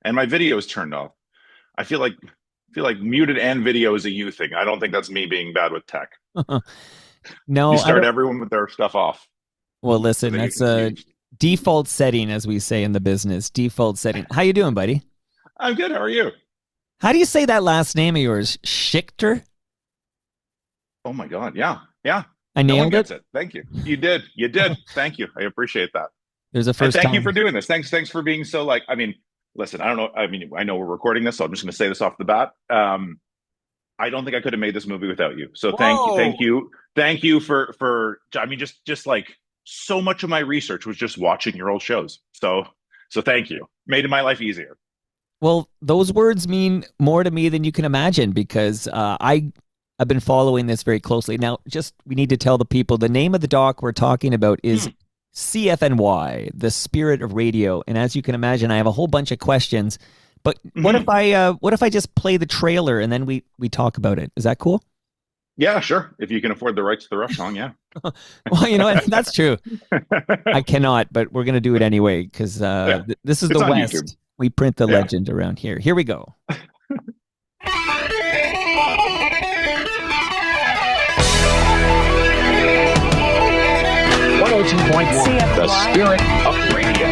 and my video is turned off. I feel like muted and video is a you thing. I don't think that's me being bad with tech. You No, I start don't. everyone with their stuff off, Well, so listen, then you that's can a choose. default setting, as we say in the business. Default setting. How you doing, buddy? I'm good. How are you? How do you say that last name of yours? Schichter? Oh my God. Yeah. Yeah. I No one nailed it. gets it. Thank you. You did. You did. Thank you. I appreciate that. There's a And first thank you for time. doing this. Thanks for being so like, I mean, listen, I don't know. I mean, I know we're recording this, so I'm just going to say this off the bat. I don't think I could have made this movie without you. So Whoa. thank you I mean, just like so much of my research was just watching your old shows. So thank you. Made my life easier. Well, those words mean more to me than you can imagine because I have been following this very closely. Now, just we need to tell the people the name of the doc we're talking about is Hmm. CFNY, the Spirit of Radio. And as you can imagine, I have a whole bunch of questions. But Hmm. what if I just play the trailer and then we talk about it? Is that cool? Yeah, sure. If you can afford the rights to the Rush song, yeah. Well, you know what? That's true. I cannot, but we're gonna do it anyway because Yeah, this is the it's on YouTube. West. We print the Yeah. legend around here. Here we go. 102.1, the spirit of radio.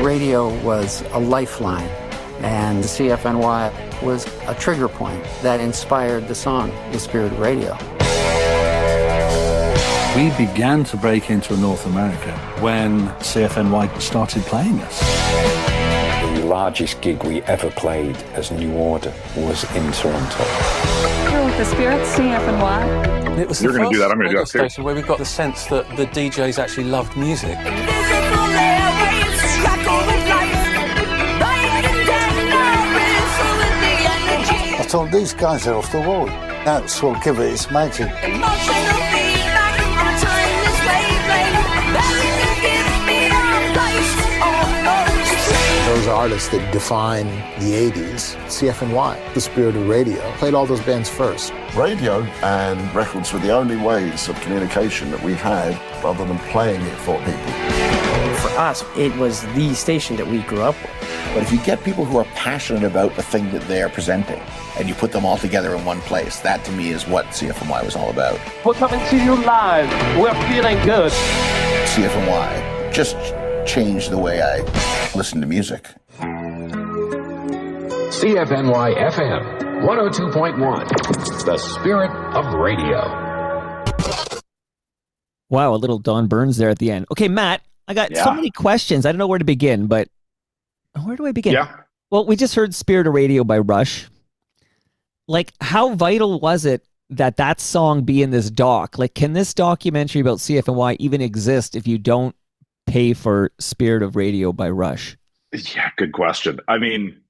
Radio was a lifeline, and the CFNY was a trigger point that inspired the song, The Spirit of Radio. We began to break into North America when CFNY started playing us. The largest gig we ever played as New Order was in Toronto. Here with the Spirit, CFNY. It was You're the going to do first that. I'm going to do radio that too. station where we got the sense that the DJs actually loved music. I thought these guys are off the wall. That's what give it its magic. Those artists that define the 80s, CFNY, the Spirit of Radio, played all those bands first. Radio and records were the only ways of communication that we had rather than playing it for people. For us, it was the station that we grew up with. But if you get people who are passionate about the thing that they're presenting and you put them all together in one place, that to me is what CFNY was all about. We're coming to you live. We're feeling good. CFNY just changed the way I listen to music. CFNY FM, 102.1, the spirit of radio. Wow, a little Don Burns there at the end. Okay, Matt, I got so many questions. I don't know where to begin, but where do I begin? Yeah. Well, we just heard Spirit of Radio by Rush. Like, how vital was it that that song be in this doc? Like, can this documentary about CFNY even exist if you don't pay for Spirit of Radio by Rush? Yeah, good question. I mean,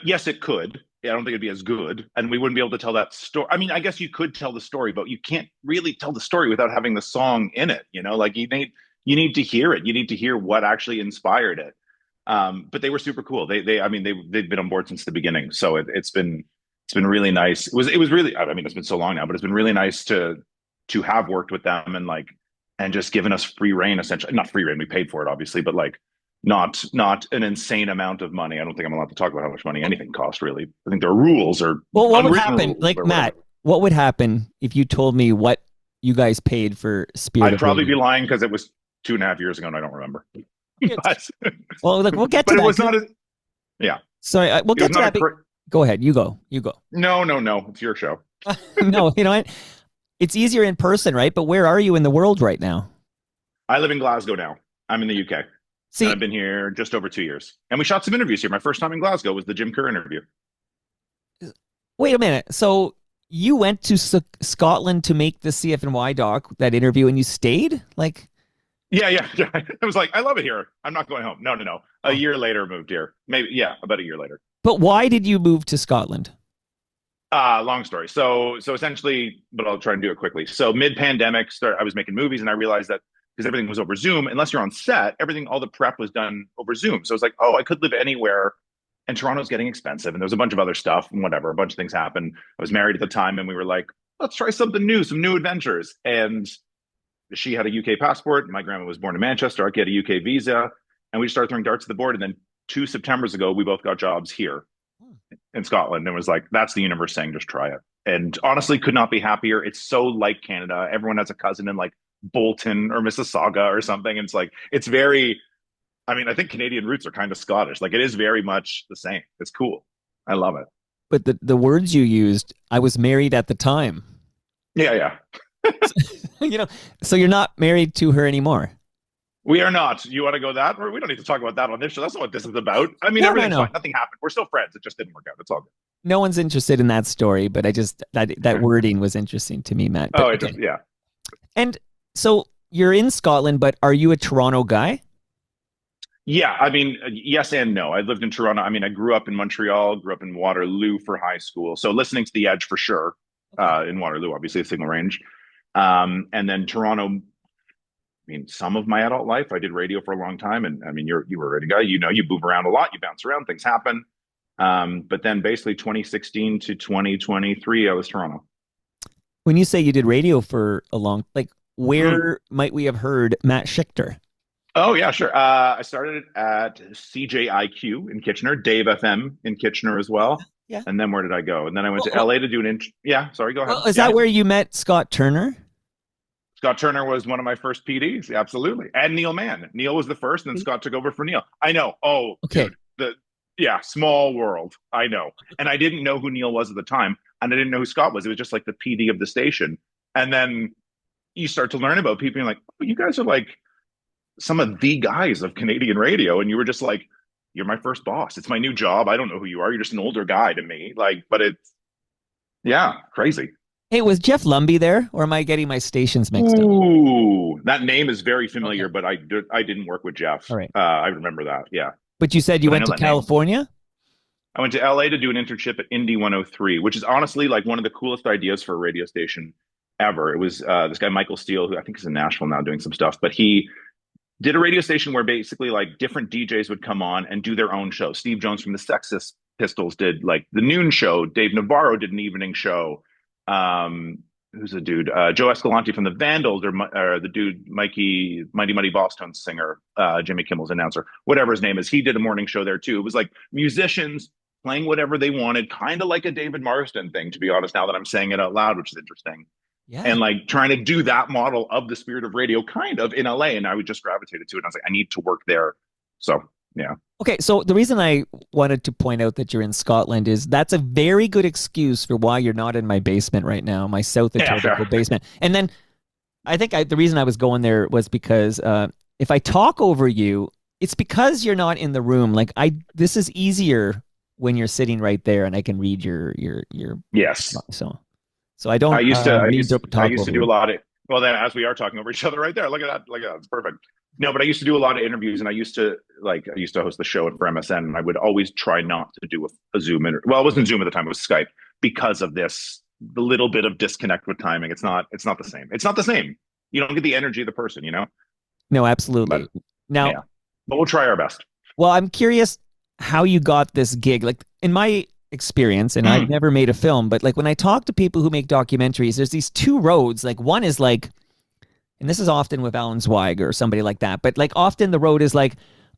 yes, it could. I don't think it'd be as good, and we wouldn't be able to tell that story. I mean, I guess you could tell the story, but you can't really tell the story without having the song in it. You know, like you need to hear it. You need to hear what actually inspired it. But they were super cool. I mean, they've been on board since the beginning, so it's been really nice. It was really. I mean, it's been so long now, but it's been really nice to have worked with them and just given us free reign, essentially. Not free reign. We paid for it, obviously, but like not an insane amount of money. I don't think I'm allowed to talk about how much money anything costs, really. I think there are rules or Well, what would unwritten happen? rules Like, or Matt, whatever. what would happen if you told me what you guys paid for Spirit I'd of probably be Radio? lying because it was 2.5 years ago and I don't remember. It's- but Well, look, we'll get to but it that. was not as yeah. Sorry, we'll It was get to not a that. Go ahead. You go. You go. no. It's your show. No, you know what? It's easier in person, right? But where are you in the world right now? I live in Glasgow now. I'm in the UK. See, And I've been here just over 2 years. And we shot some interviews here. My first time in Glasgow was the Jim Kerr interview. wait a minute. So you went to Scotland to make the CFNY doc, that interview, and you stayed? Like, Yeah. I was like, I love it here. I'm not going home. No. A year later, moved here. Maybe, yeah, about a year later. but why did you move to Scotland? Long story. So essentially, but I'll try and do it quickly. So mid-pandemic, I was making movies, and I realized that because everything was over Zoom, unless you're on set, all the prep was done over Zoom. So it's like, oh, I could live anywhere, and Toronto's getting expensive, and there was a bunch of other stuff and whatever. A bunch of things happened. I was married at the time, and we were like, let's try something new, some new adventures. And she had a UK passport. My grandma was born in Manchester. I get a UK visa, and we started throwing darts at the board. And then 2 Septembers ago, we both got jobs here in Scotland, and was like, that's the universe saying, just try it. And honestly, could not be happier. It's so like Canada. Everyone has a cousin in like Bolton or Mississauga or something. And it's like, it's very, I mean, I think Canadian roots are kind of Scottish. Like, it is very much the same. It's cool. I love it. But the words you used, I was married at the time. Yeah, yeah. So you're not married to her anymore. We are not. You want to go that? We don't need to talk about that on this show. That's not what this is about. I mean, everything's fine. Nothing happened. We're still friends. It just didn't work out. It's all good. No one's interested in that story, but I just that wording was interesting to me, Matt. But, yeah. And so you're in Scotland, but are you a Toronto guy? Yeah, I mean, yes and no. I lived in Toronto. I mean, I grew up in Montreal, grew up in Waterloo for high school. So listening to The Edge for sure, in Waterloo, obviously a signal range. And then Toronto, I mean, some of my adult life, I did radio for a long time. And I mean, you were a radio guy, you move around a lot, you bounce around, things happen. But then basically 2016 to 2023, I was Toronto. When you say you did radio for a long, like, where might we have heard Matt Schichter? Oh, yeah, sure. I started at CJIQ in Kitchener, Dave FM in Kitchener as well. Yeah. And then where did I go? And then I went to LA to do an yeah, sorry, go ahead. Is that where you met Scott Turner? Scott Turner was one of my first PDs, absolutely. And Neil Mann. Neil was the first, and then Scott took over for Neil. I know. Oh, okay. Dude, small world. I know. And I didn't know who Neil was at the time, and I didn't know who Scott was. It was just like the PD of the station. And then you start to learn about people, and you're like, oh, you guys are like some of the guys of Canadian radio. And you were just like, you're my first boss. It's my new job. I don't know who you are. You're just an older guy to me. Like, but it's, yeah, crazy. Hey, was Jeff Lumby there, or am I getting my stations mixed up? Ooh, that name is very familiar, but I didn't work with Jeff. All right. I remember that, yeah. But you said you went to California? Name. I went to LA to do an internship at Indy 103, which is honestly like one of the coolest ideas for a radio station ever. It was this guy, Michael Steele, who I think is in Nashville now doing some stuff, but he did a radio station where basically like different DJs would come on and do their own show. Steve Jones from the Sex Pistols did like the noon show. Dave Navarro did an evening show. Who's the dude? Joe Escalante from the Vandals, or the dude Mighty Muddy Boss Tones singer, Jimmy Kimmel's announcer, whatever his name is. He did a morning show there too. It was like musicians playing whatever they wanted, kind of like a David Marsden thing, to be honest, now that I'm saying it out loud, which is interesting. Yeah. And like trying to do that model of the spirit of radio kind of in LA. And I would just gravitated to it. And I was like, I need to work there. So, yeah. Okay. So the reason I wanted to point out that you're in Scotland is that's a very good excuse for why you're not in my basement right now, my South Etobicoke basement. And then I think the reason I was going there was because if I talk over you, it's because you're not in the room. Like this is easier when you're sitting right there and I can read your yes. So I don't. I used to do a lot of. Well, then as we are talking over each other right there, look at that. It's perfect. No, but I used to do a lot of interviews, and I used to host the show for MSN, and I would always try not to do a Zoom interview. Well, it wasn't Zoom at the time; it was Skype, because of the little bit of disconnect with timing. It's not the same. It's not the same. You don't get the energy of the person, No, absolutely. But we'll try our best. Well, I'm curious how you got this gig. Like in my experience, and I've never made a film, but like when I talk to people who make documentaries, there's these two roads. Like one is like, and this is often with Alan Zweig or somebody like that, but like often the road is like,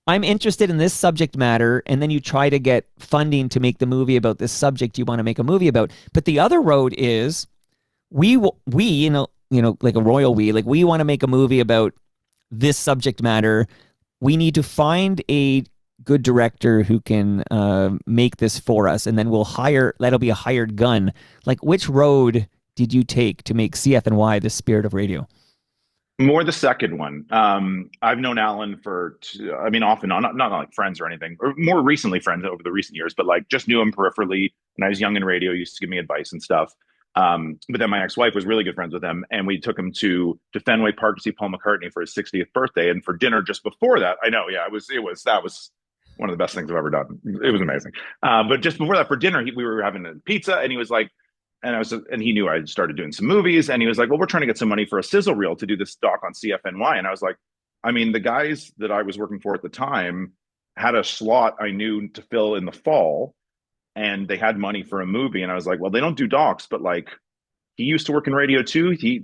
I'm interested in this subject matter, and then you try to get funding to make the movie about this subject you want to make a movie about. But the other road is we like a royal we want to make a movie about this subject matter. We need to find a good director who can make this for us, and then that'll be a hired gun. Like, which road did you take to make CFNY the spirit of radio? More the second one. I've known Alan off and on, not like friends or anything, or more recently friends over the recent years, but like just knew him peripherally. When I was young in radio, he used to give me advice and stuff. But then my ex-wife was really good friends with him, and we took him to Fenway Park to see Paul McCartney for his 60th birthday. And for dinner just before that, I know, yeah, that was one of the best things I've ever done. It was amazing. But just before that, for dinner, we were having a pizza, and he was like, and he knew I had started doing some movies, and he was like, well, we're trying to get some money for a sizzle reel to do this doc on CFNY. And I was like, I mean, the guys that I was working for at the time had a slot I knew to fill in the fall, and they had money for a movie. And I was like, well, they don't do docs, but like, he used to work in radio too. He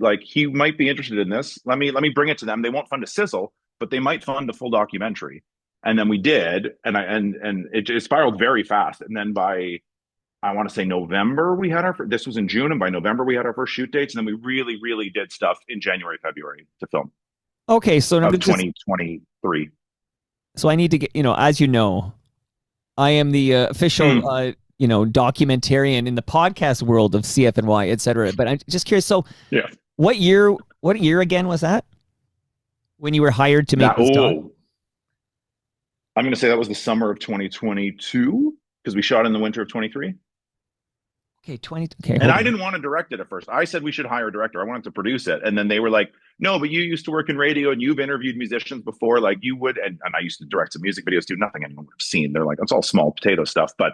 might be interested in this. Let me bring it to them. They won't fund a sizzle, but they might fund a full documentary. And then we did, and it spiraled very fast. And then by, I want to say November, we had this was in June, and by November we had our first shoot dates, and then we really, really did stuff in January, February to film. Okay, so of 2023. So I need to get, as you know, I am the official, documentarian in the podcast world of CFNY, et cetera. But I'm just curious. So, yeah, what year again was that? When you were hired to make this doc? I'm going to say that was the summer of 2022 because we shot in the winter of 23. Okay, Okay, and I didn't want to direct it at first. I said we should hire a director. I wanted to produce it, and then they were like, "No, but you used to work in radio and you've interviewed musicians before, like you would." And I used to direct some music videos too. Nothing anyone would have seen. They're like, "It's all small potato stuff," but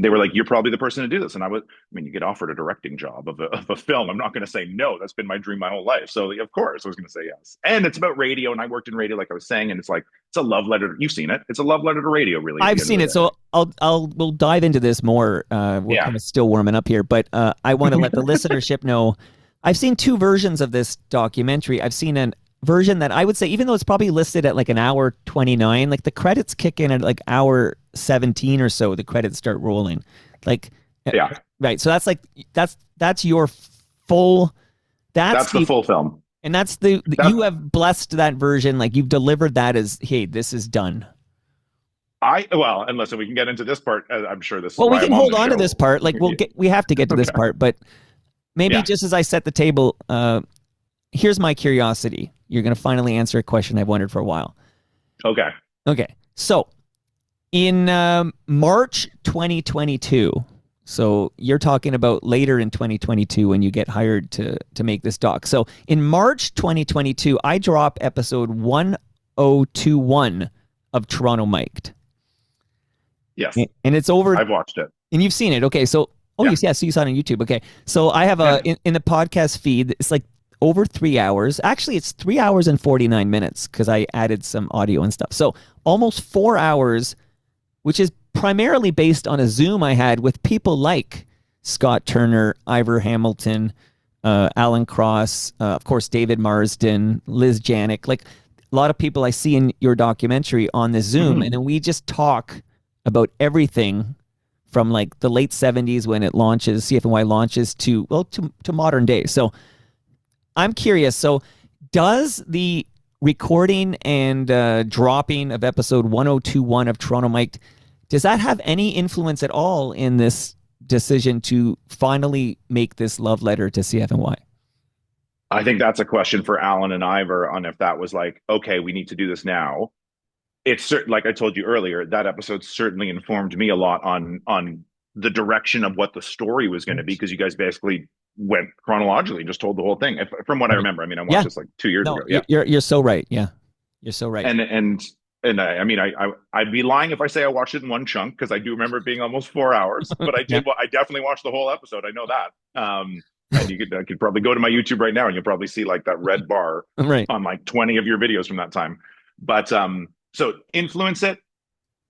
they were like, "You're probably the person to do this." And you get offered a directing job of a film. I'm not going to say no. That's been my dream my whole life. So of course I was going to say yes. And it's about radio, and I worked in radio, like I was saying, and it's a love letter. You've seen it. It's a love letter to radio, really. I've seen it. So we'll dive into this more. We're kind of still warming up here, but I want to let the listenership know. I've seen two versions of this documentary. I've seen a version that I would say, even though it's probably listed at like an hour 29, like the credits kick in at like hour 17 or so. The credits start rolling, right. So that's your full. That's the full film, and that's you have blessed that version. Like you've delivered that as, hey, this is done. And listen, we can get into this part. I'm sure this. Well, we can hold on to this part. Like we have to get to this part, but maybe just as I set the table, here's my curiosity. You're going to finally answer a question I've wondered for a while. Okay. So in March 2022, so you're talking about later in 2022 when you get hired to make this doc. So in March 2022, I drop episode 1021 of Toronto Mic'd. Yes. And it's over. I've watched it. And you've seen it. Okay. So, so you saw it on YouTube. Okay. So I have in the podcast feed, it's like over 3 hours. Actually, it's 3 hours and 49 minutes because I added some audio and stuff. So almost 4 hours, which is primarily based on a Zoom I had with people like Scott Turner, Ivor Hamilton, Alan Cross, of course, David Marsden, Liz Janik, like a lot of people I see in your documentary on the Zoom. Mm-hmm. And then we just talk about everything from like the late 70s when it launches, CFNY launches to modern day. So I'm curious. So does the recording and dropping of episode 1021 of Toronto Mic'd, does that have any influence at all in this decision to finally make this love letter to CFNY? I think that's a question for Alan and Ivor on if that was like, okay, we need to do this now. It's certain, like I told you earlier, that episode certainly informed me a lot on the direction of what the story was going to be, because you guys basically went chronologically and just told the whole thing. From what I remember, I mean, I watched this like 2 years ago. Yeah, you're so right. Yeah, you're so right. And I'd be lying if I say I watched it in one chunk, because I do remember it being almost 4 hours. But I did. I definitely watched the whole episode. I know that. And you could probably go to my YouTube right now, and you'll probably see like that red bar on like 20 of your videos from that time. But so influence it.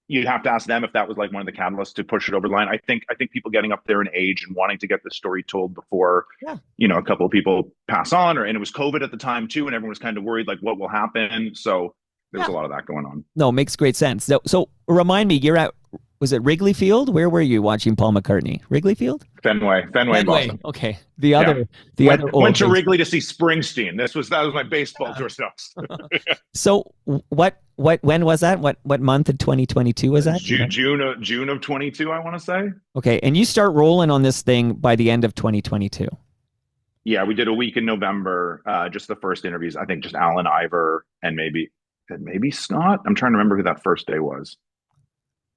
You'd have to ask them if that was like one of the catalysts to push it over the line. I think people getting up there in age and wanting to get the story told before, a couple of people pass on, and it was COVID at the time too, and everyone was kind of worried like what will happen. So there's a lot of that going on. No, makes great sense. So remind me, you're at, was it Wrigley Field? Where were you watching Paul McCartney? Wrigley Field? Fenway, Boston. Okay. Went to Wrigley to see Springsteen. That was my baseball tour stuff. So when was that? What month of 2022 was that? June of 22, I want to say. Okay, and you start rolling on this thing by the end of 2022. Yeah, we did a week in November, just the first interviews. I think just Alan, Ivor, and maybe Scott. I'm trying to remember who that first day was.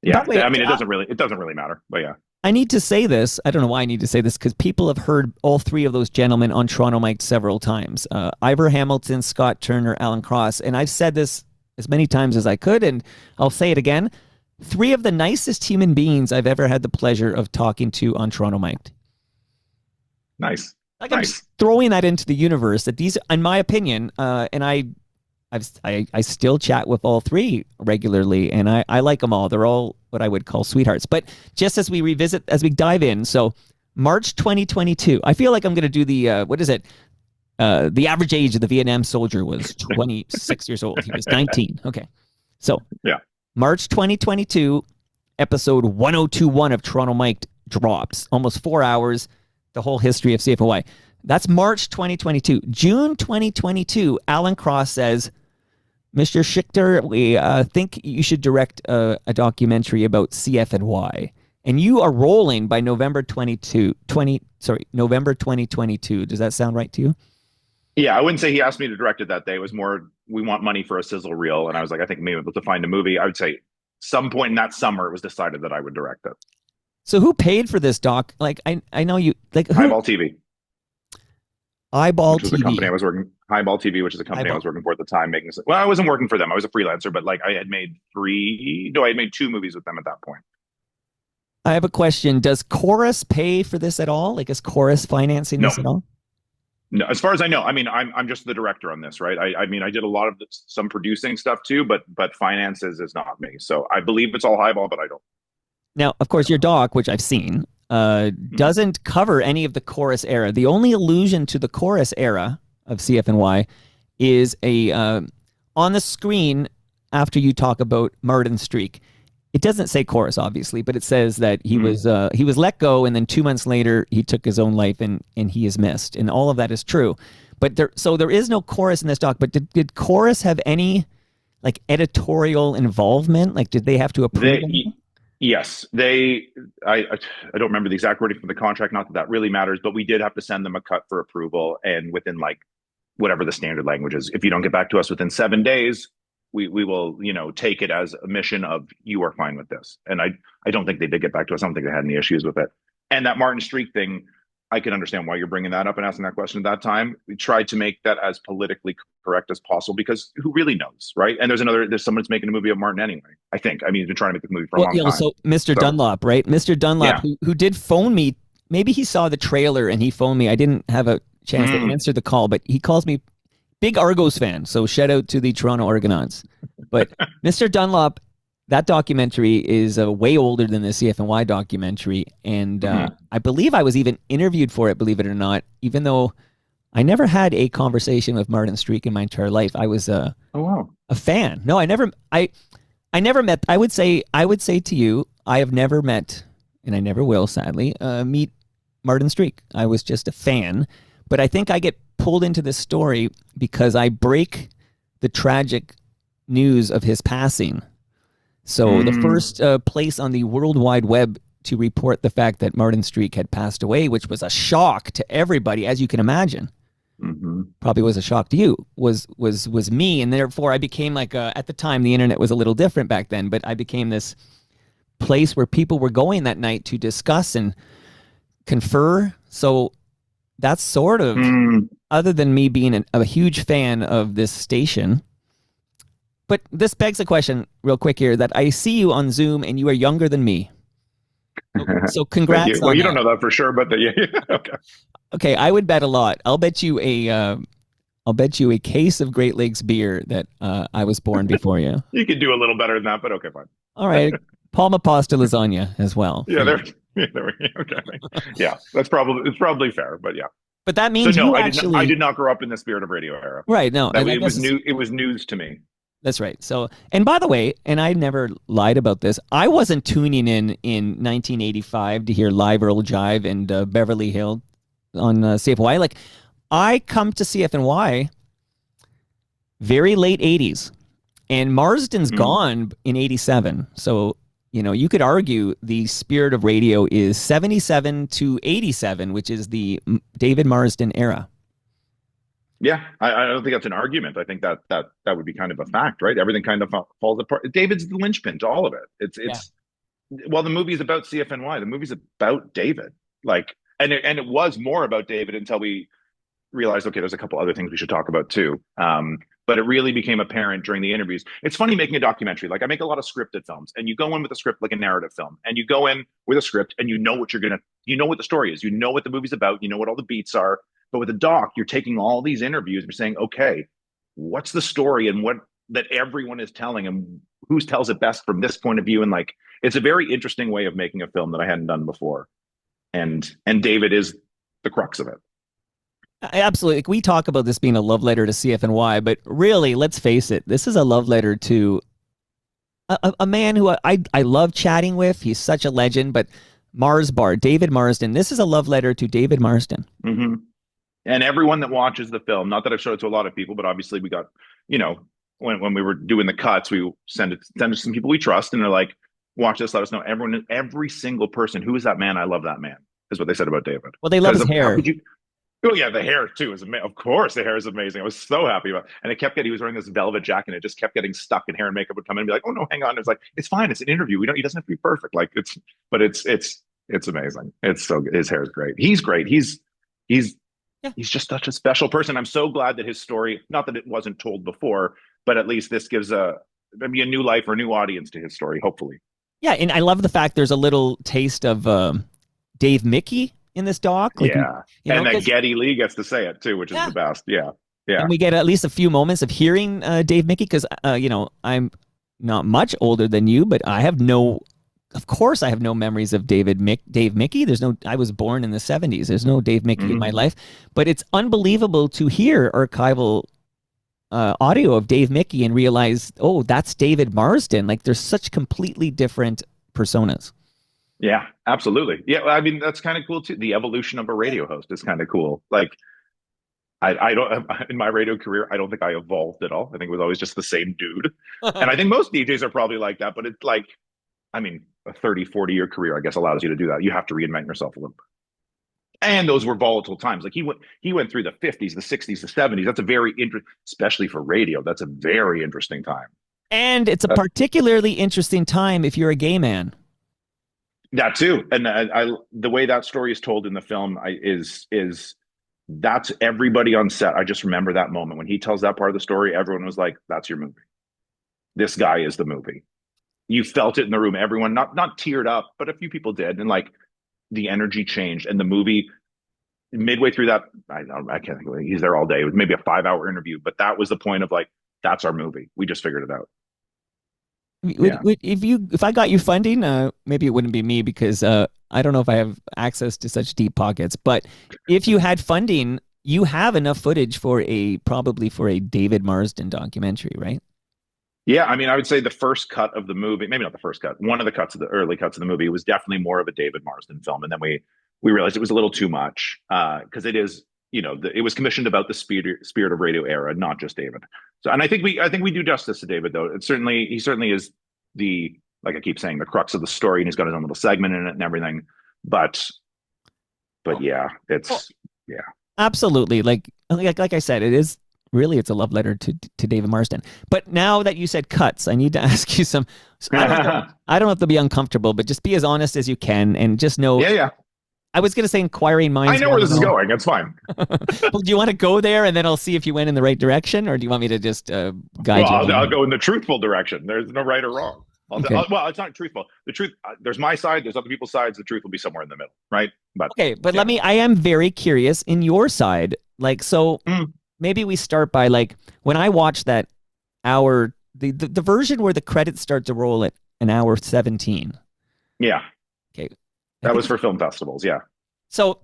Yeah, I mean, it doesn't really matter, but yeah. I need to say this. I don't know why I need to say this, because people have heard all three of those gentlemen on Toronto Mic'd several times. Ivor Hamilton, Scott Turner, Alan Cross. And I've said this as many times as I could, and I'll say it again. Three of the nicest human beings I've ever had the pleasure of talking to on Toronto Mic'd. Nice. I'm just throwing that into the universe, that these, in my opinion, and I still chat with all three regularly, and I like them all. They're all what I would call sweethearts. But just as we dive in, so March 2022. I feel like I'm going to do the, what is it? The average age of the Vietnam soldier was 26 years old. He was 19. Okay. So, yeah. March 2022, episode 1021 of Toronto Mike drops. Almost 4 hours, the whole history of CFNY. That's March 2022. June 2022, Alan Cross says, Mr. Schichter, we think you should direct a documentary about CFNY. And you are rolling by November 2022. Does that sound right to you? Yeah, I wouldn't say he asked me to direct it that day. It was more, we want money for a sizzle reel. And I was like, I think maybe able to find a movie. I would say some point in that summer, it was decided that I would direct it. So who paid for this doc? Like, I know you, like, who? Eyeball TV. Eyeball which was TV. the company I was working. Highball TV, which is a company I was working for at the time, making this. Well, I wasn't working for them. I was a freelancer, but like I had made I had made 2 movies with them at that point. I have a question. Does Chorus pay for this at all? Like, is Chorus financing this at all? No, as far as I know. I mean, I'm just the director on this, right? I mean, I did a lot of some producing stuff too, but finances is not me. So I believe it's all Highball, but I don't. Now, of course, your doc, which I've seen, doesn't cover any of the Chorus era. The only allusion to the Chorus era of CFNY is a on the screen after you talk about Martin Streak. It doesn't say Chorus, obviously, but it says that he was let go, and then 2 months later he took his own life, and he is missed, and all of that is true. But there is no Chorus in this doc. But did Chorus have any like editorial involvement? Like, did they have to approve? Yes, I don't remember the exact wording from the contract. Not that that really matters, but we did have to send them a cut for approval, and within like whatever the standard language is, if you don't get back to us within 7 days, we will, take it as a mission of you are fine with this. And I don't think they did get back to us. I don't think they had any issues with it. And that Martin Streak thing, I can understand why you're bringing that up and asking that question at that time. We tried to make that as politically correct as possible because who really knows, right? And there's someone that's making a movie of Martin anyway, I think. I mean, he's been trying to make the movie for a long time. So Mr. Dunlop, right? Mr. Dunlop, who did phone me. Maybe he saw the trailer and he phoned me. I didn't have a chance to answer the call, but he calls me. Big Argos fan, so shout out to the Toronto Argonauts. But Mr. Dunlop, that documentary is way older than the CFNY documentary, and I believe I was even interviewed for it, believe it or not, even though I never had a conversation with Martin Streak in my entire life. I was a fan. No, I never met. I would say to you, I have never met, and I never will, sadly, meet Martin Streak. I was just a fan, but I think I get pulled into this story because I break the tragic news of his passing. So the first place on the World Wide Web to report the fact that Martin Streak had passed away, which was a shock to everybody, as you can imagine, probably was a shock to you, was me. And therefore I became like at the time, the internet was a little different back then, but I became this place where people were going that night to discuss and confer. So that's sort of, other than me being a huge fan of this station. But this begs a question real quick here, that I see you on Zoom and you are younger than me. So congrats. You. Well, you don't know that for sure, but okay. Okay, I would bet a lot. I'll bet you a case of Great Lakes beer that I was born before you. You could do a little better than that, but okay, fine. All right. Palma pasta lasagna as well. Yeah, there we go. Okay. Yeah, it's probably fair, but yeah. But that means so no, I did not grow up in the Spirit of Radio era. Right. No, it was new. It was news to me. That's right. So, and by the way, and I never lied about this, I wasn't tuning in 1985 to hear Live Earl Jive and Beverly Hill on CFNY. Like, I come to CFNY very late 80s, and Marsden's gone in 87. So, you could argue the Spirit of Radio is 77 to 87, which is the David Marsden era. Yeah, I don't think that's an argument. I think that would be kind of a fact, right? Everything kind of falls apart. David's the linchpin to all of it. Well, the movie's about CFNY. The movie's about David. Like, and it was more about David until we realized, okay, there's a couple other things we should talk about too. But it really became apparent during the interviews. It's funny making a documentary. Like, I make a lot of scripted films, and you go in with a script like a narrative film, and you go in with a script, and you know what the story is. You know what the movie's about. You know what all the beats are. But with a doc, you're taking all these interviews and you're saying, okay, what's the story and what that everyone is telling, and who tells it best from this point of view? And like, it's a very interesting way of making a film that I hadn't done before. and David is the crux of it. Absolutely. We talk about this being a love letter to CFNY, but really, let's face it, this is a love letter to a man who I love chatting with. He's such a legend, but David Marsden, this is a love letter to David Marsden. Mm-hmm. And everyone that watches the film, not that I've showed it to a lot of people, but obviously we got, when we were doing the cuts, we send it to some people we trust, and they're like, watch this, let us know. Every single person, who is that man? I love that man, is what they said about David. Well, they love his hair. Oh yeah, the hair too is amazing. Of course, the hair is amazing. I was so happy about it. And he was wearing this velvet jacket, and it just kept getting stuck, and hair and makeup would come in and be like, oh no, hang on. It's like, it's fine. It's an interview. He doesn't have to be perfect. Like it's amazing. It's so good. His hair is great. He's great. He's just such a special person. I'm so glad that his story, not that it wasn't told before, but at least this gives maybe a new life or a new audience to his story, hopefully. Yeah, and I love the fact there's a little taste of Dave Mickey in this doc. Like, and that Geddy Lee gets to say it too, which is the best. Yeah. And we get at least a few moments of hearing Dave Mickey, because I'm not much older than you, but of course I have no memories of Dave Mickey. I was born in the 70s. There's no Dave Mickey in my life, but it's unbelievable to hear archival audio of Dave Mickey and realize, oh, that's David Marsden. Like, there's such completely different personas. Yeah, absolutely. Yeah, I mean, that's kind of cool too. The evolution of a radio host is kind of cool. Like, I don't, in my radio career, I don't think I evolved at all. I think it was always just the same dude. And I think most DJs are probably like that, but it's like, I mean, a 30, 40-year career, I guess, allows you to do that. You have to reinvent yourself a little bit. And those were volatile times. Like, he went through the 50s, the 60s, the 70s. That's a very interesting, especially for radio, that's a very interesting time. And it's a particularly interesting time if you're a gay man. That too. And the way that story is told in the film is that's everybody on set. I just remember that moment when he tells that part of the story. Everyone was like, that's your movie. This guy is the movie. You felt it in the room. Everyone not teared up, but a few people did. And like, the energy changed, and the movie midway through that, I can't think of it. He's there all day. It was maybe a 5-hour interview, but that was the point of like, that's our movie. We just figured it out. If I got you funding, maybe it wouldn't be me, because I don't know if I have access to such deep pockets, but if you had funding, you have enough footage probably for a David Marsden documentary, right? Yeah, I mean, I would say the first cut of the movie, maybe not the first cut, one of the cuts of the early cuts of the movie was definitely more of a David Marsden film. And then we realized it was a little too much, because it is, it was commissioned about the spirit of radio era, not just David. So, and I think we do justice to David, though. He certainly is like I keep saying, the crux of the story, and he's got his own little segment in it and everything. But yeah, yeah. Absolutely. Like I said, it's a love letter to David Marsden. But now that you said cuts, I need to ask you some. I don't have to be uncomfortable, but just be as honest as you can, and just know. Yeah. I was going to say inquiring minds. I know where this is going. It's fine. Well, do you want to go there, and then I'll see if you went in the right direction, or do you want me to just guide you? I'll go in the truthful direction. There's no right or wrong. Okay. Well, it's not truthful. The truth, there's my side, there's other people's sides. The truth will be somewhere in the middle, right? But I am very curious in your side. Like, so maybe we start by, like, when I watched that hour, the version where the credits start to roll at an hour 17. Yeah. Okay. That was for film festivals. Yeah. So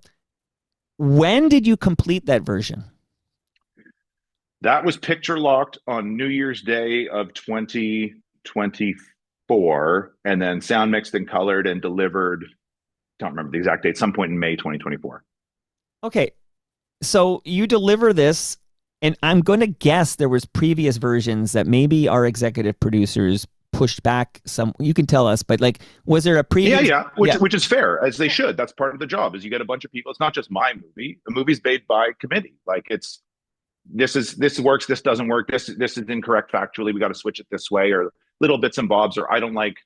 when did you complete that version? That was picture locked on New Year's Day of 2024, and then sound mixed and colored and delivered. Don't remember the exact date. Some point in May 2024. Okay. So you deliver this, and I'm going to guess there was previous versions that maybe our executive producers pushed back some. You can tell us, but like, was there a previous? Yeah. Which is fair, as they should. That's part of the job. Is you get a bunch of people. It's not just my movie. The movie's made by committee. Like, this works. This doesn't work. This is incorrect factually. We got to switch it this way, or little bits and bobs. Or I don't like.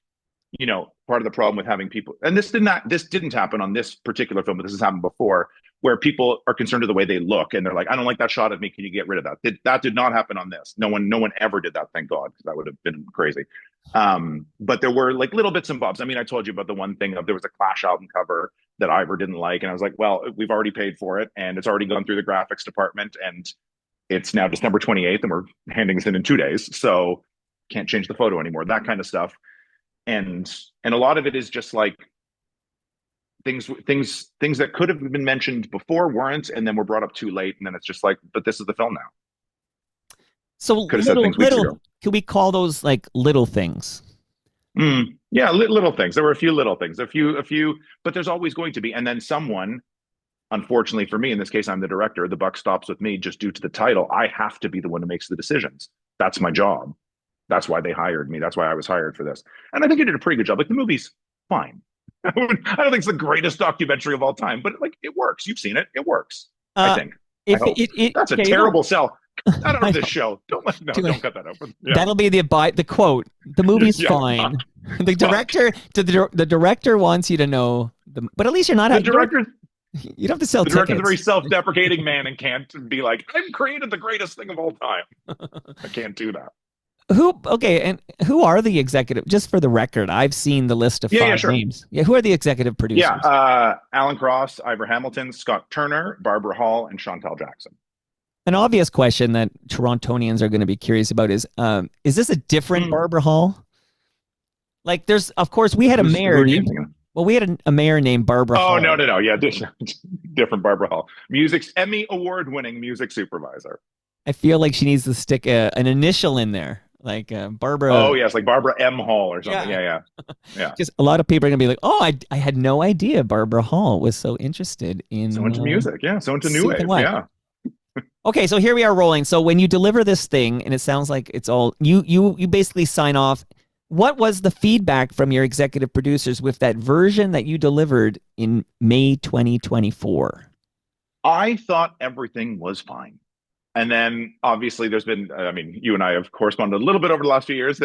Part of the problem with having people, and this didn't happen on this particular film, but this has happened before, where people are concerned with the way they look, and they're like, I don't like that shot of me. Can you get rid of that? That did not happen on this. No one ever did that. Thank God, because that would have been crazy. But there were like little bits and bobs. I mean, I told you about the one thing of there was a Clash album cover that Ivor didn't like, and I was like, well, we've already paid for it, and it's already gone through the graphics department, and it's now December 28th, and we're handing this in 2 days, so can't change the photo anymore. That kind of stuff. And a lot of it is just like, things that could have been mentioned before weren't, and then were brought up too late, and then it's just like, but this is the film now. So Could have said things weeks ago. Can we call those like little things? Yeah, little things. There were a few little things, a few, but there's always going to be. And then someone, unfortunately for me, in this case, I'm the director. The buck stops with me just due to the title. I have to be the one who makes the decisions. That's my job. That's why they hired me. That's why I was hired for this. And I think you did a pretty good job. Like, the movie's fine. I don't think it's the greatest documentary of all time, but like, it works. You've seen it. It works. I think. That's a terrible sell. Not on this show. Don't cut that out. Yeah. That'll be the quote. The movie's fine. The director wants you to know, but at least you're not the director. You don't have to sell tickets. The director's a very self-deprecating man and can't be like, I've created the greatest thing of all time. I can't do that. Who are the executive? Just for the record, I've seen the list of five names. Yeah, who are the executive producers? Yeah, Alan Cross, Ivor Hamilton, Scott Turner, Barbara Hall, and Chantal Jackson. An obvious question that Torontonians are going to be curious about is this a different Barbara Hall? Like, there's, of course, we had a mayor. We had a mayor named Barbara Hall. Oh, no. Yeah, different Barbara Hall. Emmy award-winning music supervisor. I feel like she needs to stick an initial in there, like Barbara. Oh, yes, like Barbara M. Hall or something. Yeah. Because a lot of people are going to be like, oh, I had no idea Barbara Hall was so interested in... So into music, so into new wave, yeah. Okay, so here we are rolling. So when you deliver this thing, and it sounds like it's all... You basically sign off. What was the feedback from your executive producers with that version that you delivered in May 2024? I thought everything was fine. And then obviously there's been, you and I have corresponded a little bit over the last few years.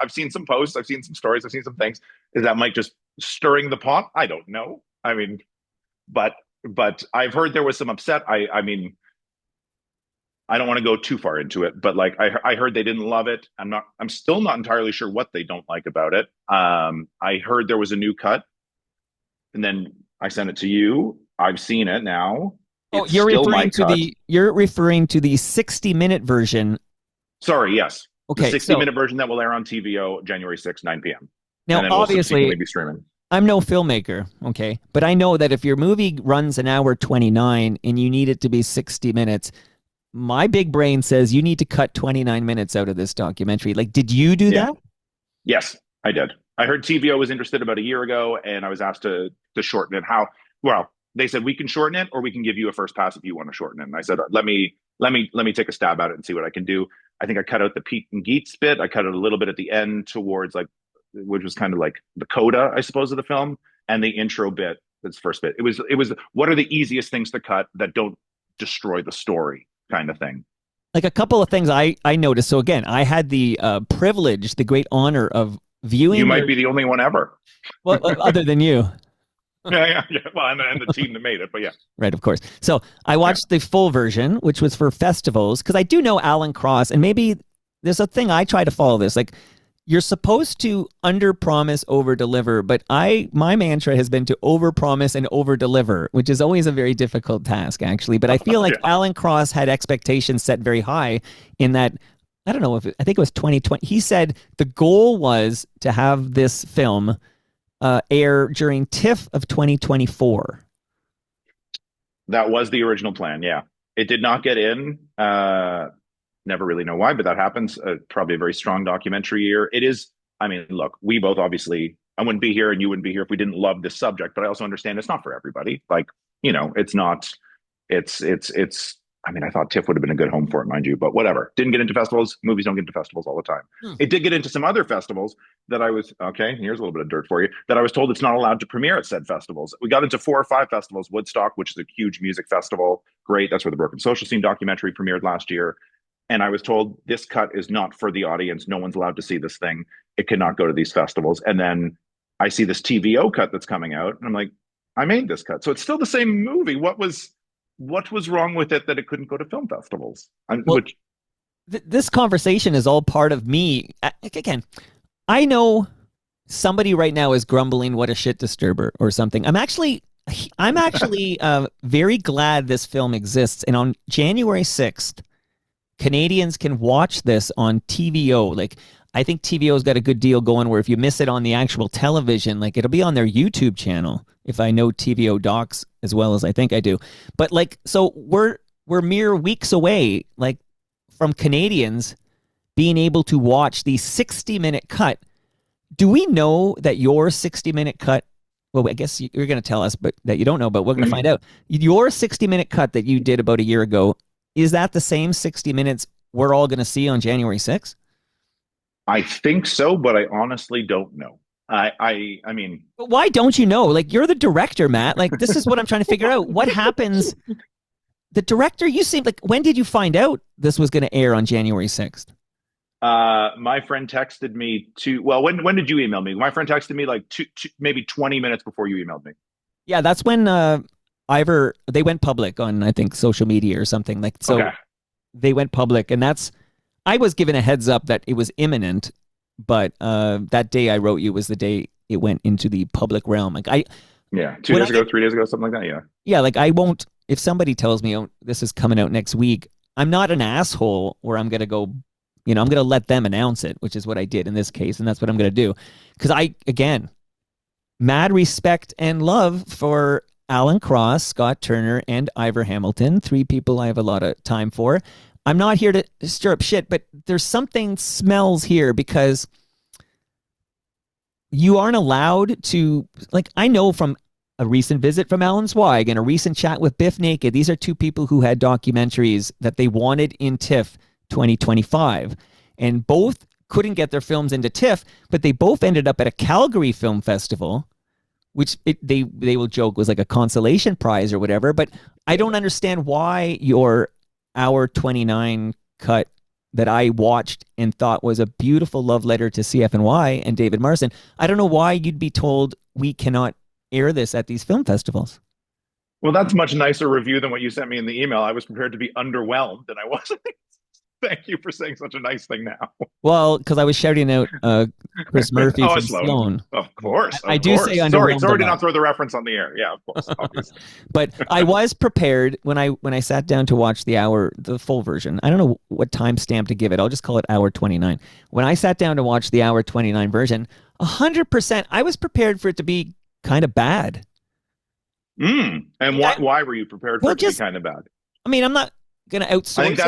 I've seen some posts, I've seen some stories, I've seen some things. Is that Mike just stirring the pot? I don't know. But I've heard there was some upset. I don't want to go too far into it, but like I heard they didn't love it. I'm still not entirely sure what they don't like about it. I heard there was a new cut, and then I sent it to you. I've seen it now. Oh, you're referring to the 60-minute version. Sorry, yes. Okay, the 60-minute version that will air on TVO January 6th, 9 p.m. Now, obviously, we'll be streaming. I'm no filmmaker, okay? But I know that if your movie runs an hour 29 and you need it to be 60 minutes, my big brain says you need to cut 29 minutes out of this documentary. Like, did you do that? Yes, I did. I heard TVO was interested about a year ago, and I was asked to shorten it. How? Well, they said we can shorten it, or we can give you a first pass if you want to shorten it. And I said, let me take a stab at it and see what I can do. I think I cut out the Pete and Geets bit. I cut it a little bit at the end towards which was kind of like the coda, I suppose, of the film, and the intro bit. That's first bit. It was what are the easiest things to cut that don't destroy the story, kind of thing. Like a couple of things I noticed. So again, I had the privilege, the great honor of viewing. You might be the only one ever. Well, other than you. Yeah. Well, and the team that made it, but yeah. Right, of course. So I watched the full version, which was for festivals, because I do know Alan Cross, and maybe there's a thing I try to follow this. Like, you're supposed to under-promise, over-deliver, but my mantra has been to over-promise and over-deliver, which is always a very difficult task, actually. But I feel like Alan Cross had expectations set very high in that, I don't know, I think it was 2020. He said the goal was to have this film air during TIFF of 2024. That was the original plan, yeah. It did not get in. Never really know why, but that happens. Probably a very strong documentary year. It is, look, we both obviously, I wouldn't be here and you wouldn't be here if we didn't love this subject, but I also understand it's not for everybody. Like, it's not, I thought TIFF would have been a good home for it, mind you, but whatever. Didn't get into festivals. Movies don't get into festivals all the time. It did get into some other festivals that here's a little bit of dirt for you, that I was told it's not allowed to premiere at said festivals. We got into 4 or 5 festivals. Woodstock, which is a huge music festival. Great. That's where the Broken Social Scene documentary premiered last year. And I was told this cut is not for the audience. No one's allowed to see this thing. It cannot go to these festivals. And then I see this TVO cut that's coming out. And I'm like, I made this cut. So it's still the same movie. What was wrong with it that it couldn't go to film festivals? This conversation is all part of me. Again, I know somebody right now is grumbling, what a shit disturber or something. I'm actually very glad this film exists. And on January 6th, Canadians can watch this on TVO. Like, I think TVO's got a good deal going where if you miss it on the actual television, like it'll be on their YouTube channel, if I know TVO docs as well as I think I do. But like, so we're mere weeks away, like, from Canadians being able to watch the 60-minute cut. Do we know that your 60-minute cut, well, I guess you're going to tell us, but that you don't know, but we're going to find out. Your 60-minute cut that you did about a year ago, is that the same 60 minutes we're all going to see on January 6th? I think so, but I honestly don't know. I mean, but why don't you know? Like, you're the director, Matt. Like, this is what I'm trying to figure out. What happens? The director, you seem like, when did you find out this was going to air on January 6th? My friend texted me when did you email me? My friend texted me like maybe 20 minutes before you emailed me. Yeah, that's when they went public on, I think, social media or something. Like, so okay. They went public, and I was given a heads up that it was imminent, but that day I wrote you was the day it went into the public realm. Like, 2 days ago, 3 days ago, something like that. Yeah. Yeah, like, I won't, if somebody tells me, oh, this is coming out next week, I'm not an asshole where I'm going to go, I'm going to let them announce it, which is what I did in this case. And that's what I'm going to do. Because again, mad respect and love for Alan Cross, Scott Turner, and Ivor Hamilton, 3 people I have a lot of time for. I'm not here to stir up shit, but there's something smells here because you aren't allowed to, like, I know from a recent visit from Alan Zweig and a recent chat with Biff Naked, these are 2 people who had documentaries that they wanted in TIFF 2025, and both couldn't get their films into TIFF, but they both ended up at a Calgary Film Festival, which they will joke was like a consolation prize or whatever. But I don't understand why your hour 29 cut that I watched and thought was a beautiful love letter to CFNY and David Marsden, I don't know why you'd be told we cannot air this at these film festivals. Well, that's a much nicer review than what you sent me in the email. I was prepared to be underwhelmed, and I wasn't. Thank you for saying such a nice thing now. Well, because I was shouting out Chris Murphy from Sloan. Of course. I do say underwhelmed. Sorry to not throw the reference on the air. Yeah, of course, obviously. But I was prepared when I sat down to watch the full version. I don't know what timestamp to give it. I'll just call it hour 29. When I sat down to watch the hour 29 version, 100%, I was prepared for it to be kind of bad. And why were you prepared for it to be kind of bad? I mean, I'm not going to outsource. I think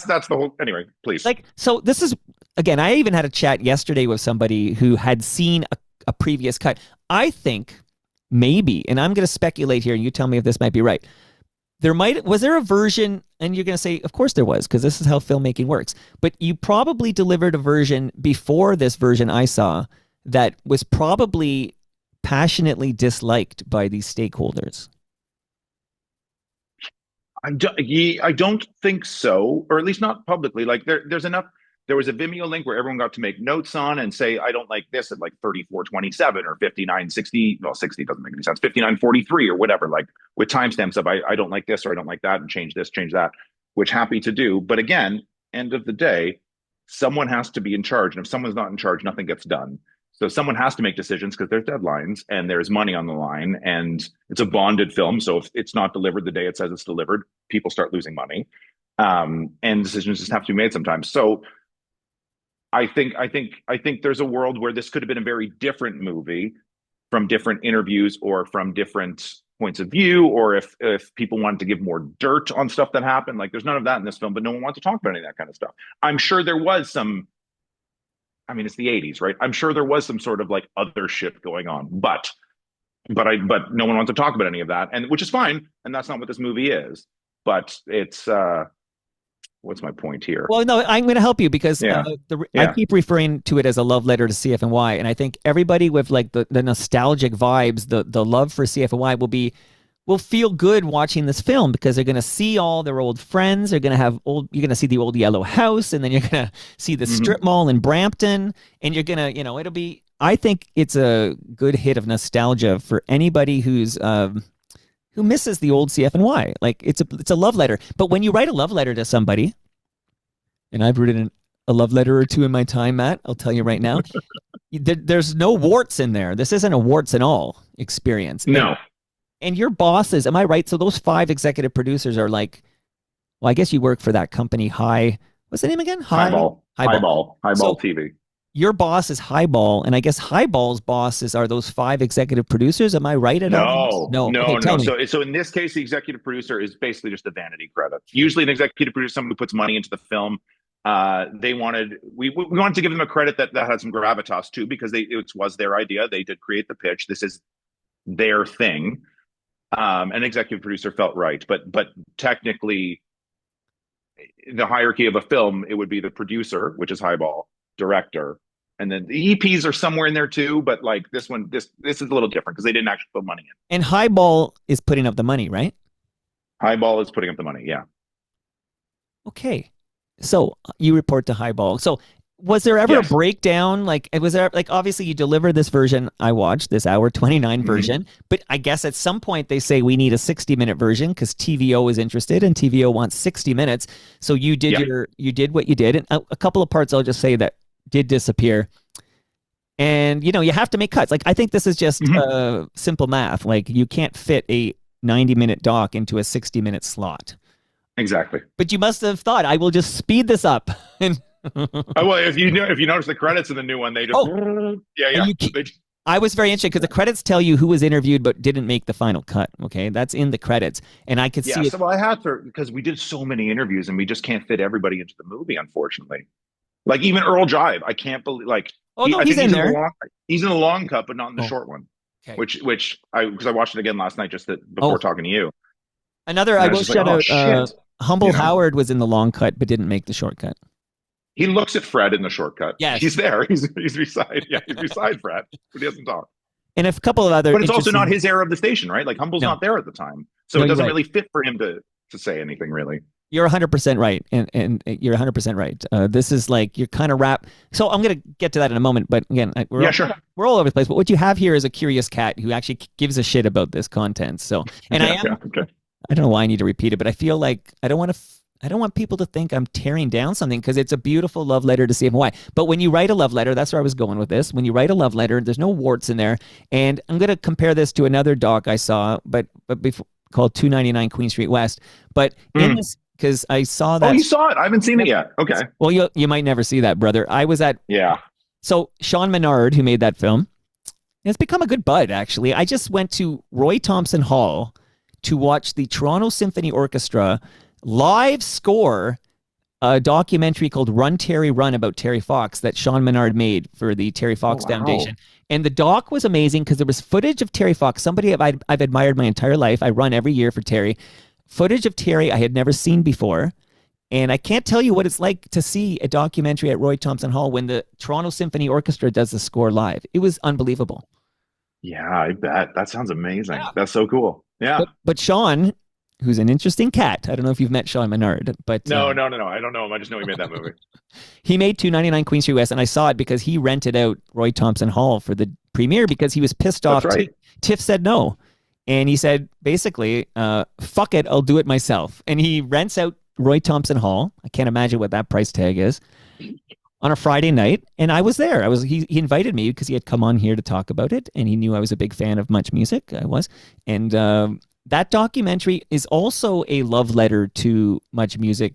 that's the whole. Anyway, please. Like, so this is, again, I even had a chat yesterday with somebody who had seen a previous cut. I think maybe, and I'm going to speculate here, and you tell me if this might be right. Was there a version, and you're going to say, of course there was, because this is how filmmaking works. But you probably delivered a version before this version I saw that was probably passionately disliked by these stakeholders. I don't think so, or at least not publicly. Like there's enough. There was a Vimeo link where everyone got to make notes on and say, I don't like this at like 34:27 or 59:60. Well, 60 doesn't make any sense. 59:43 or whatever, like with timestamps of I don't like this or I don't like that, and change this, change that, which happy to do. But again, end of the day, someone has to be in charge. And if someone's not in charge, nothing gets done. So someone has to make decisions because there's deadlines and there's money on the line, and it's a bonded film. So if it's not delivered the day it says it's delivered, people start losing money, and decisions just have to be made sometimes. So I think there's a world where this could have been a very different movie from different interviews or from different points of view, or if people wanted to give more dirt on stuff that happened. Like, there's none of that in this film, but no one wants to talk about any of that kind of stuff. I'm sure there was some. I mean, it's the 80s, right? I'm sure there was some sort of like other shit going on, but no one wants to talk about any of that, and which is fine. And that's not what this movie is. But it's what's my point here? Well, no, I'm going to help you because I keep referring to it as a love letter to CFNY, and I think everybody with like the nostalgic vibes, the love for CFNY will feel good watching this film because they're going to see all their old friends. You're going to see the old yellow house, and then you're going to see the strip mall in Brampton, and you're going to, I think it's a good hit of nostalgia for anybody who misses the old CFNY. Like, it's a love letter. But when you write a love letter to somebody, and I've written a love letter or two in my time, Matt, I'll tell you right now, there's no warts in there. This isn't a warts and all experience. No. And your bosses, am I right? So those 5 executive producers are like, well, I guess you work for that company, what's the name again? Highball TV. your boss is Highball, and I guess Highball's bosses are those 5 executive producers. Am I right at all? No, no, Okay, tell no. me. So in this case, the executive producer is basically just a vanity credit. Usually, an executive producer, someone who puts money into the film. We wanted to give them a credit that had some gravitas too, because it was their idea. They did create the pitch. This is their thing. An executive producer felt right, but technically, the hierarchy of a film, it would be the producer, which is Highball, director, and then the EPs are somewhere in there too. But like this one, this is a little different because they didn't actually put money in. And Highball is putting up the money, right? Highball is putting up the money. Yeah. Okay. So you report to Highball. So was there ever a breakdown? Like, was there, like, obviously you deliver this version I watched, this hour 29 version, but I guess at some point they say we need a 60-minute version because TVO is interested and TVO wants 60 minutes. So you did you did what you did. And a couple of parts I'll just say that did disappear. And, you know, you have to make cuts. Like, I think this is just simple math. Like, you can't fit a 90-minute doc into a 60-minute slot. Exactly. But you must have thought, I will just speed this up. And well, if you notice the credits in the new one, they just I was very interested because the credits tell you who was interviewed but didn't make the final cut. Okay, that's in the credits, and I could see it. So I had to, because we did so many interviews and we just can't fit everybody into the movie, unfortunately. Like even Earl Jive, I can't believe. Like, he's in there. He's in the long cut, but not in the short one. Okay. Which I watched it again last night before talking to you. Another, I will shout out. Humble Howard was in the long cut but didn't make the shortcut. He looks at Fred in the shortcut. Yes. He's there. He's beside. Yeah, he's beside Fred, but he doesn't talk. And a couple of other. But it's also not his era of the station, right? Like Humble's not there at the time, so it doesn't really fit for him to say anything really. You're 100% right, and you're 100% right. This is like you're kind of So I'm going to get to that in a moment, but again, we're all over the place. But what you have here is a curious cat who actually gives a shit about this content. So, and I don't know why I need to repeat it, but I feel like I don't want people to think I'm tearing down something because it's a beautiful love letter to CFNY. But when you write a love letter, that's where I was going with this. When you write a love letter, there's no warts in there. And I'm going to compare this to another doc I saw, but before, called 299 Queen Street West. But in this, because I saw that. Oh, you saw it? I haven't seen it yet. Okay. Well, you might never see that, brother. I was at. Yeah. So Sean Menard, who made that film, has become a good bud, actually. I just went to Roy Thompson Hall to watch the Toronto Symphony Orchestra live score a documentary called Run Terry Run about Terry Fox that Sean Menard made for the Terry Fox Foundation. And the doc was amazing because there was footage of Terry Fox, somebody I've admired my entire life. I run every year for Terry. Footage of Terry I had never seen before. And I can't tell you what it's like to see a documentary at Roy Thompson Hall when the Toronto Symphony Orchestra does the score live. It was unbelievable. Yeah, I bet. That sounds amazing. Yeah. That's so cool. Yeah. But Sean, who's an interesting cat. I don't know if you've met Sean Menard, but no. I don't know him. I just know he made that movie. He made 299 Queen Street West, and I saw it because he rented out Roy Thompson Hall for the premiere because he was pissed off. That's right. Tiff said no, and he said basically, "Fuck it, I'll do it myself." And he rents out Roy Thompson Hall. I can't imagine what that price tag is. On a Friday night, and I was there. He invited me because he had come on here to talk about it, and he knew I was a big fan of Much Music. I was, and that documentary is also a love letter to Much Music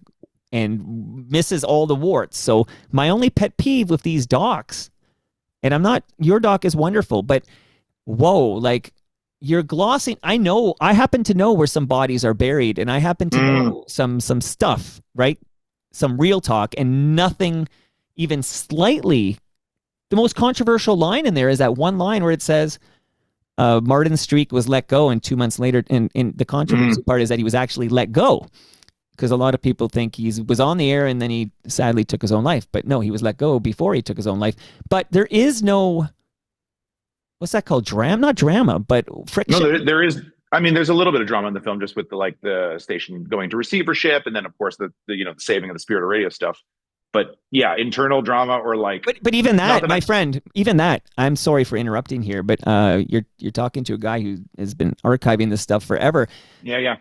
and misses all the warts. So my only pet peeve with these docs, and your doc is wonderful, but whoa, like you're glossing. I happen to know where some bodies are buried, and I happen to know some stuff, right? Some real talk, and nothing even slightly. The most controversial line in there is that one line where it says, Martin Streak was let go, and 2 months later, and the controversy part is that he was actually let go, because a lot of people think he was on the air and then he sadly took his own life. But no, he was let go before he took his own life. But there is no, what's that called? Not drama, but friction. No, there is. I mean, there's a little bit of drama in the film, just with the station going to receivership, and then of course the saving of the Spirit of Radio stuff. But yeah, internal drama or like. But even that, my friend, even that. I'm sorry for interrupting here, but you're talking to a guy who has been archiving this stuff forever. Yeah.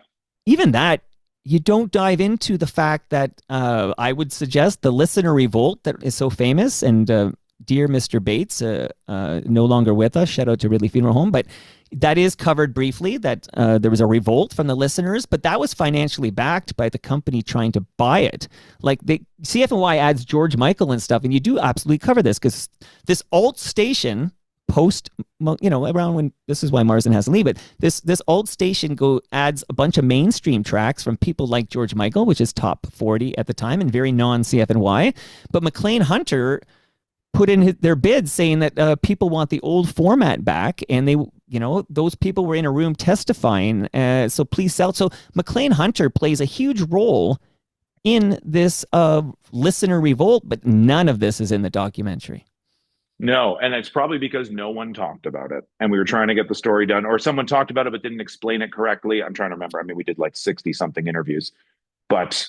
Even that, you don't dive into the fact that I would suggest the listener revolt that is so famous, and dear Mr. Bates, no longer with us. Shout out to Ridley Funeral Home. But that is covered briefly, that there was a revolt from the listeners, but that was financially backed by the company trying to buy it. Like CFNY adds George Michael and stuff, and you do absolutely cover this because this alt station post, around when, this is why Marsden has to leave it. This alt station adds a bunch of mainstream tracks from people like George Michael, which is top 40 at the time and very non-CFNY. But McLean Hunter put in their bid saying that people want the old format back, and they, those people were in a room testifying. So please sell. So McLean Hunter plays a huge role in this listener revolt, but none of this is in the documentary. No, and it's probably because no one talked about it, and we were trying to get the story done, or someone talked about it but didn't explain it correctly. I'm trying to remember. I mean, we did like 60 something interviews, but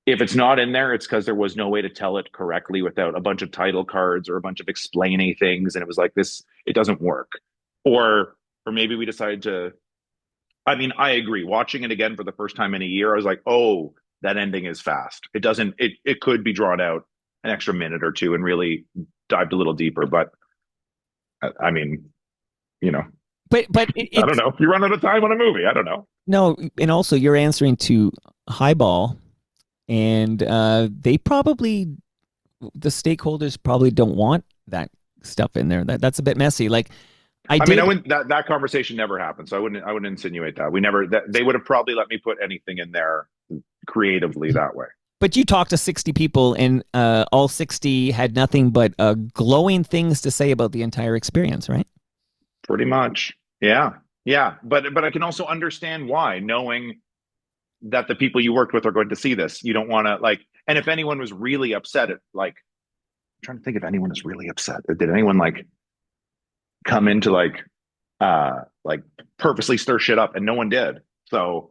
if it's not in there, it's because there was no way to tell it correctly without a bunch of title cards or a bunch of explaining things, and it was like this, it doesn't work. Or maybe we decided to. I mean, I agree. Watching it again for the first time in a year, I was like, oh, that ending is fast. It doesn't. It could be drawn out an extra minute or two and really dived a little deeper, but I mean, but I don't know. You run out of time on a movie. I don't know. No, and also you're answering to Highball, and the stakeholders probably don't want that stuff in there. That's a bit messy. Like I wouldn't, that conversation never happened, so I wouldn't insinuate that. They would have probably let me put anything in there creatively that way. But you talked to 60 people, and all 60 had nothing but glowing things to say about the entire experience, right? Pretty much. Yeah. But I can also understand why, knowing that the people you worked with are going to see this. You don't want to and if anyone was really upset I'm trying to think if anyone was really upset. Did anyone come into purposely stir shit up? And no one did. So,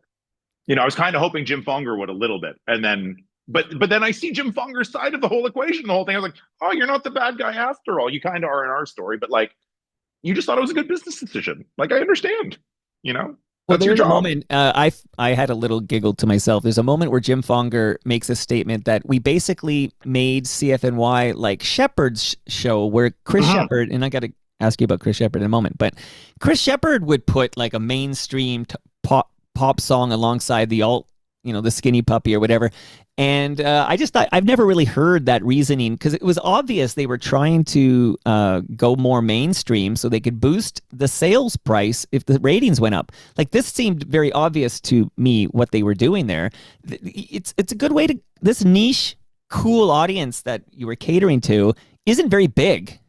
I was kind of hoping Jim Fonger would a little bit, and then But then I see Jim Fonger's side of the whole equation, the whole thing. I was like, oh, you're not the bad guy after all. You kind of are in our story, but you just thought it was a good business decision. I understand, Well, that's your there's a job. moment, I had a little giggle to myself. There's a moment where Jim Fonger makes a statement that we basically made CFNY like Shepard's show, where Chris Shepard, and I got to ask you about Chris Shepard in a moment, but Chris Shepard would put a mainstream pop song alongside the alt, the Skinny Puppy or whatever. And I just thought, I've never really heard that reasoning, because it was obvious they were trying to go more mainstream so they could boost the sales price if the ratings went up. This seemed very obvious to me what they were doing there. It's a good way to, this niche, cool audience that you were catering to isn't very big.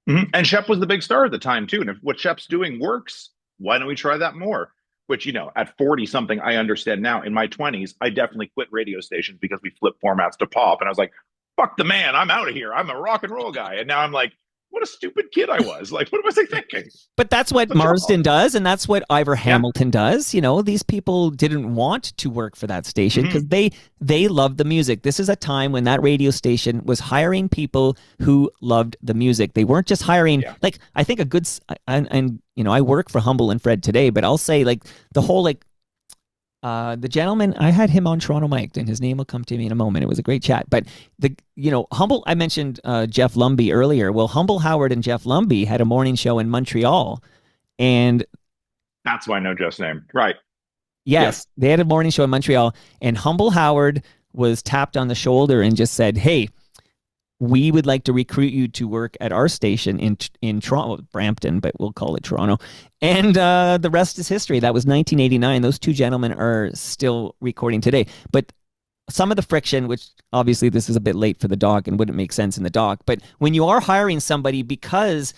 Mm-hmm. And Shep was the big star at the time too. And if what Shep's doing works, why don't we try that more? Which, at 40 something, I understand now. In my 20s, I definitely quit radio stations because we flipped formats to pop. And I was like, fuck the man, I'm out of here. I'm a rock and roll guy. And now I'm like, what a stupid kid I was. What was I thinking? But that's what Marsden does, and that's what Ivor Hamilton does. These people didn't want to work for that station because they loved the music. This is a time when that radio station was hiring people who loved the music. They weren't just hiring, I think a good, and I work for Humble and Fred today, but I'll say the whole the gentleman, I had him on Toronto Mike, and his name will come to me in a moment. It was a great chat. But Humble, I mentioned Jeff Lumby earlier. Well, Humble Howard and Jeff Lumby had a morning show in Montreal, and that's why I know Jeff's name. Right. Yes, they had a morning show in Montreal, and Humble Howard was tapped on the shoulder and just said, "Hey, we would like to recruit you to work at our station in Toronto, Brampton, but we'll call it Toronto." And the rest is history. That was 1989. Those two gentlemen are still recording today. But some of the friction, which obviously this is a bit late for the doc and wouldn't make sense in the doc, but when you are hiring somebody because,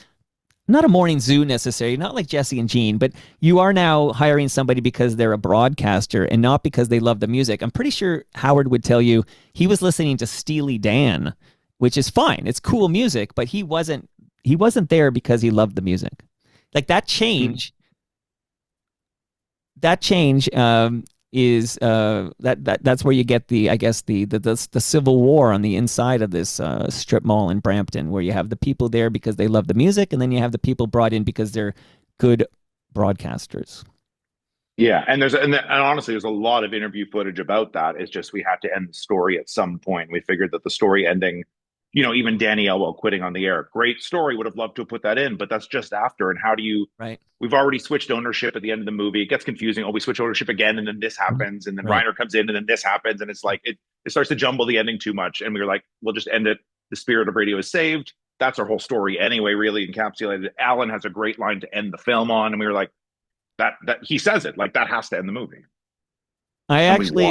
not a morning zoo necessarily, not like Jesse and Gene, but you are now hiring somebody because they're a broadcaster and not because they love the music. I'm pretty sure Howard would tell you he was listening to Steely Dan, which is fine. It's cool music, but he wasn't there because he loved the music. That change, is that's where you get the Civil War on the inside of this strip mall in Brampton, where you have the people there because they love the music, and then you have the people brought in because they're good broadcasters. Yeah, and honestly, there's a lot of interview footage about that. It's just we had to end the story at some point. We figured that the story ending even Danny Elwell quitting on the air. Great story. Would have loved to have put that in, but that's just after. And how do you, right. We've already switched ownership at the end of the movie. It gets confusing. Oh, we switch ownership again, and then this happens, and then Right. Reiner comes in, and then this happens, and it's like it starts to jumble the ending too much. And we were like, we'll just end it. The spirit of radio is saved. That's our whole story anyway, really encapsulated. Alan has a great line to end the film on, and we were like, that he says it, like that has to end the movie. I And actually,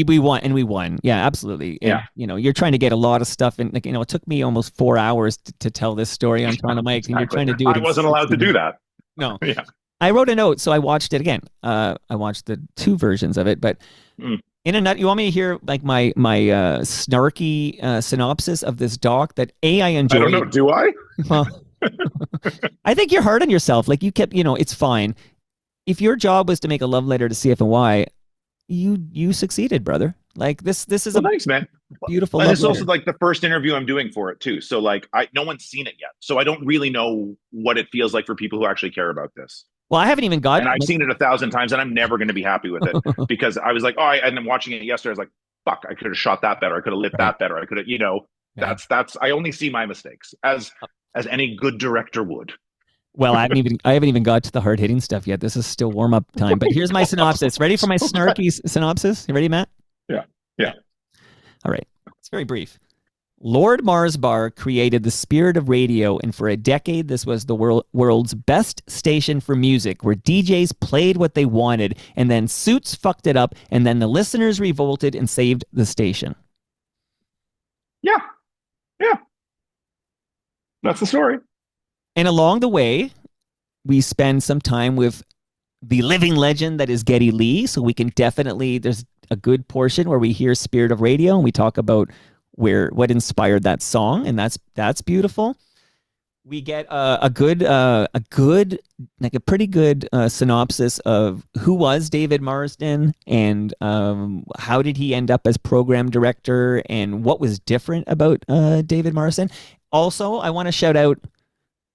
we won. Yeah, absolutely. And, yeah. You're trying to get a lot of stuff in. Like, it took me almost 4 hours to tell this story on Toronto Mike, exactly. and you're trying to do it. I wasn't allowed to do that. No. Yeah. I wrote a note, so I watched it again. I watched the 2 versions of it, but in a nut, you want me to hear like my snarky synopsis of this doc that I enjoyed? I don't know. Do I? Well, I think you're hard on yourself. Like you kept, it's fine. If your job was to make a love letter to CFNY, you succeeded, brother. Like this is thanks, man. Beautiful. And it's also like the first interview I'm doing for it too. So like no one's seen it yet. So I don't really know what it feels like for people who actually care about this. Well, I haven't even gotten. And I've seen it 1,000 times, and I'm never going to be happy with it because I was like, and I'm watching it yesterday. I was like, fuck, I could have shot that better. I could have lit that better. I could have, that's. I only see my mistakes as any good director would. Well, I haven't even got to the hard hitting stuff yet. This is still warm up time. But here's my synopsis. Ready for my snarky synopsis? You ready, Matt? Yeah. All right. It's very brief. Lord Marsbar created the spirit of radio, and for a decade, this was the world's best station for music, where DJs played what they wanted, and then Suits fucked it up, and then the listeners revolted and saved the station. Yeah. That's the story. And along the way, we spend some time with the living legend that is Geddy Lee, so we can definitely, there's a good portion where we hear Spirit of Radio, and we talk about what inspired that song, and that's beautiful. We get a pretty good synopsis of who was David Marsden, and how did he end up as program director, and what was different about David Marsden. Also, I want to shout out,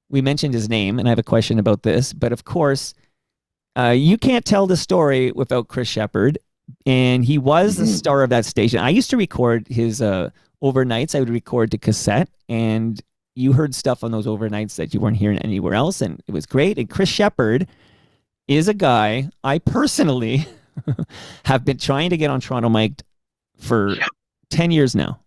we mentioned his name, and I have a question about this, but of course, you can't tell the story without Chris Shepherd, and he was the star of that station. I used to record his overnights. I would record to cassette, and you heard stuff on those overnights that you weren't hearing anywhere else, and it was great. And Chris Shepherd is a guy I personally have been trying to get on Toronto Mike for 10 years now.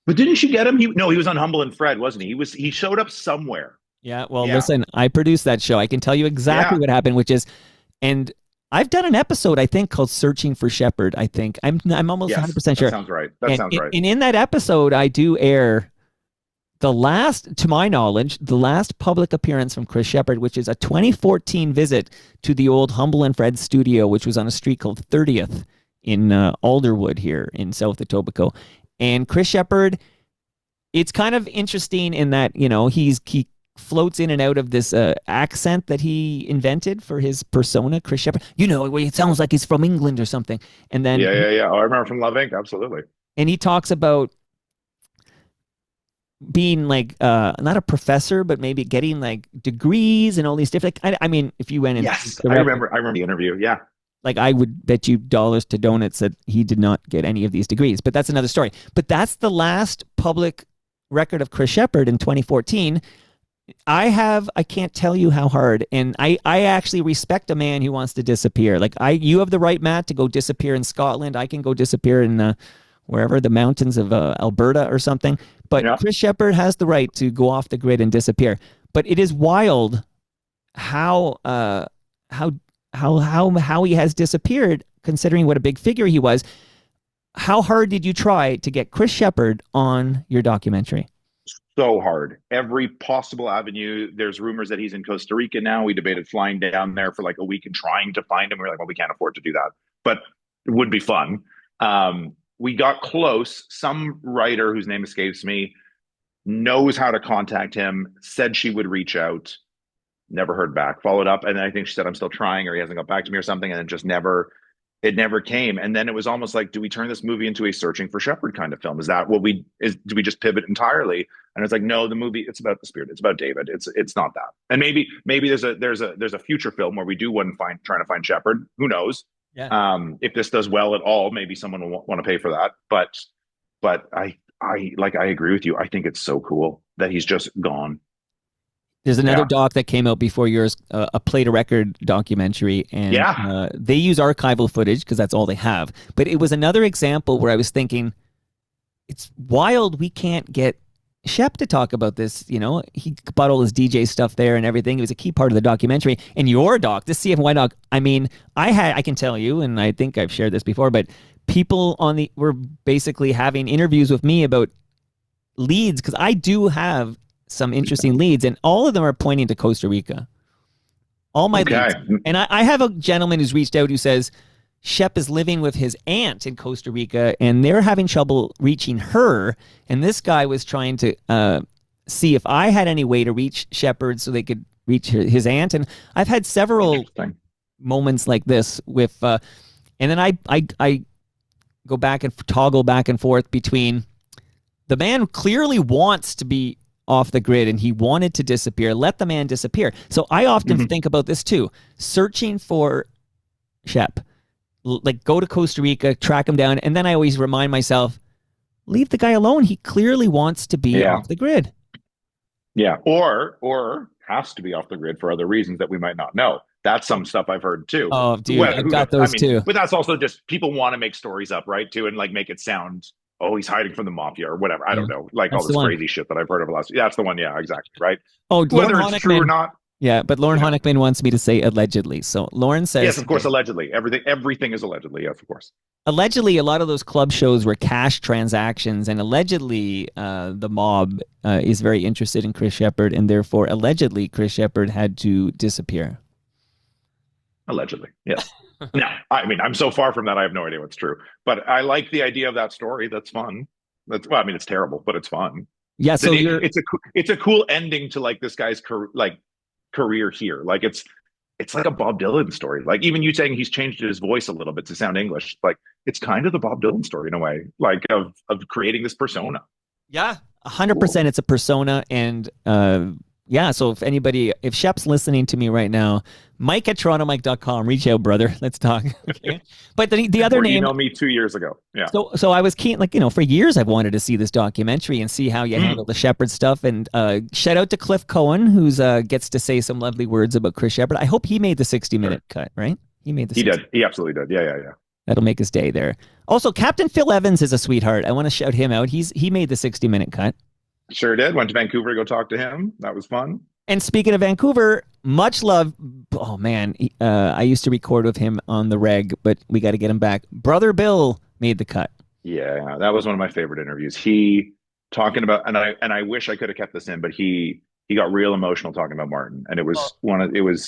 But didn't you get him? He was on Humble and Fred, wasn't he? He showed up somewhere. Yeah, well, listen, I produced that show. I can tell you exactly what happened, which is, and I've done an episode, I think, called "Searching for Shepherd." I think I'm almost 100% sure. That sounds right. That sounds right. And in that episode, I do air to my knowledge, the last public appearance from Chris Shepherd, which is a 2014 visit to the old Humble and Fred studio, which was on a street called 30th in Alderwood here in South Etobicoke. And Chris Shepherd, it's kind of interesting in that he floats in and out of this accent that he invented for his persona, Chris Shepherd. It sounds like he's from England or something. And then yeah. Oh, I remember from Love Inc. Absolutely. And he talks about being like not a professor, but maybe getting like degrees and all these different. I mean, if you went in, I remember the interview. Yeah. Like I would bet you dollars to donuts that he did not get any of these degrees, but that's another story. But that's the last public record of Chris Shepherd in 2014. I can't tell you how hard, and I actually respect a man who wants to disappear. Like you have the right, Matt, to go disappear in Scotland. I can go disappear in wherever, the mountains of Alberta or something. But Chris Shepherd has the right to go off the grid and disappear. But it is wild how he has disappeared, considering what a big figure he was. How hard did you try to get Chris Shepherd on your documentary? So hard. Every possible avenue. There's rumors that he's in Costa Rica now. We debated flying down there for like a week and trying to find him. We were like, well, we can't afford to do that, but it would be fun. We got close. Some writer whose name escapes me knows how to contact him, said she would reach out, never heard back, followed up. And I think she said, I'm still trying, or he hasn't got back to me or something. And it never came. And then it was almost like, do we turn this movie into a Searching for Shepherd kind of film? Is that what do we just pivot entirely? And it's like, no, the movie, it's about the spirit. It's about David. It's not that. And maybe there's a future film where we do trying to find Shepherd. Who knows? Yeah. If this does well at all, maybe someone will want to pay for that. But I agree with you. I think it's so cool that he's just gone. There's another Yeah. doc that came out before yours, a Play to Record documentary, and Yeah. they use archival footage because that's all they have. But it was another example where I was thinking, it's wild we can't get Shep to talk about this. You know, he bought all his DJ stuff there and everything. It was a key part of the documentary. And your doc, this CFNY doc, I mean, I can tell you, and I think I've shared this before, but people were basically having interviews with me about leads, because I do have some interesting leads, and all of them are pointing to Costa Rica. All my leads. And I have a gentleman who's reached out who says Shep is living with his aunt in Costa Rica, and they're having trouble reaching her. And this guy was trying to see if I had any way to reach Shepard so they could reach his aunt. And I've had several moments like this with, and then I go back and toggle back and forth between the man clearly wants to be off the grid and he wanted to disappear. Let the man disappear. So I often think about this too. Searching for Shep. Like, go to Costa Rica, track him down, and then I always remind myself, leave the guy alone. He clearly wants to be off the grid. Yeah. Or has to be off the grid for other reasons that we might not know. That's some stuff I've heard too. Oh, dude, I've got those too. But that's also just people want to make stories up, right? Too, and like make it sound, oh, he's hiding from the mafia or whatever. I don't know. Like That's all this crazy shit that I've heard over the last. Yeah, that's the one. Yeah, exactly. Right. Oh, whether it's true or not. Yeah, but Lauren Honickman wants me to say allegedly. So Lauren says, yes, of course, allegedly. Everything is allegedly. Yes, of course. Allegedly, a lot of those club shows were cash transactions, and allegedly, the mob is very interested in Chris Shepard, and therefore, allegedly, Chris Shepard had to disappear. Allegedly, yes. No, I mean, I'm so far from that. I have no idea what's true, but I like the idea of that story. That's fun. I mean, it's terrible, but it's fun. Yeah, so it's a cool ending to like this guy's career here. Like it's like a Bob Dylan story. Like even you saying he's changed his voice a little bit to sound English. Like it's kind of the Bob Dylan story in a way, like of creating this persona. Yeah, 100%. It's a persona, and yeah. So if Shep's listening to me right now, Mike at TorontoMike.com, reach out, brother. Let's talk. Okay. But the other name, emailed me 2 years ago. Yeah. So I was keen, like, for years I've wanted to see this documentary and see how you handle the Shepard stuff. And shout out to Cliff Cohen, who's gets to say some lovely words about Chris Shepard. I hope he made the 60-minute cut, right? He made the. He did. He absolutely did. Yeah. That'll make his day there. Also, Captain Phil Evans is a sweetheart. I want to shout him out. He made the 60-minute cut. Sure did. Went to Vancouver to go talk to him. That was fun. And speaking of Vancouver, much love. Oh, man. I used to record with him on the reg, but we got to get him back. Brother Bill made the cut. Yeah, that was one of my favorite interviews. He talking about, and I wish I could have kept this in, but he got real emotional talking about Martin. And it was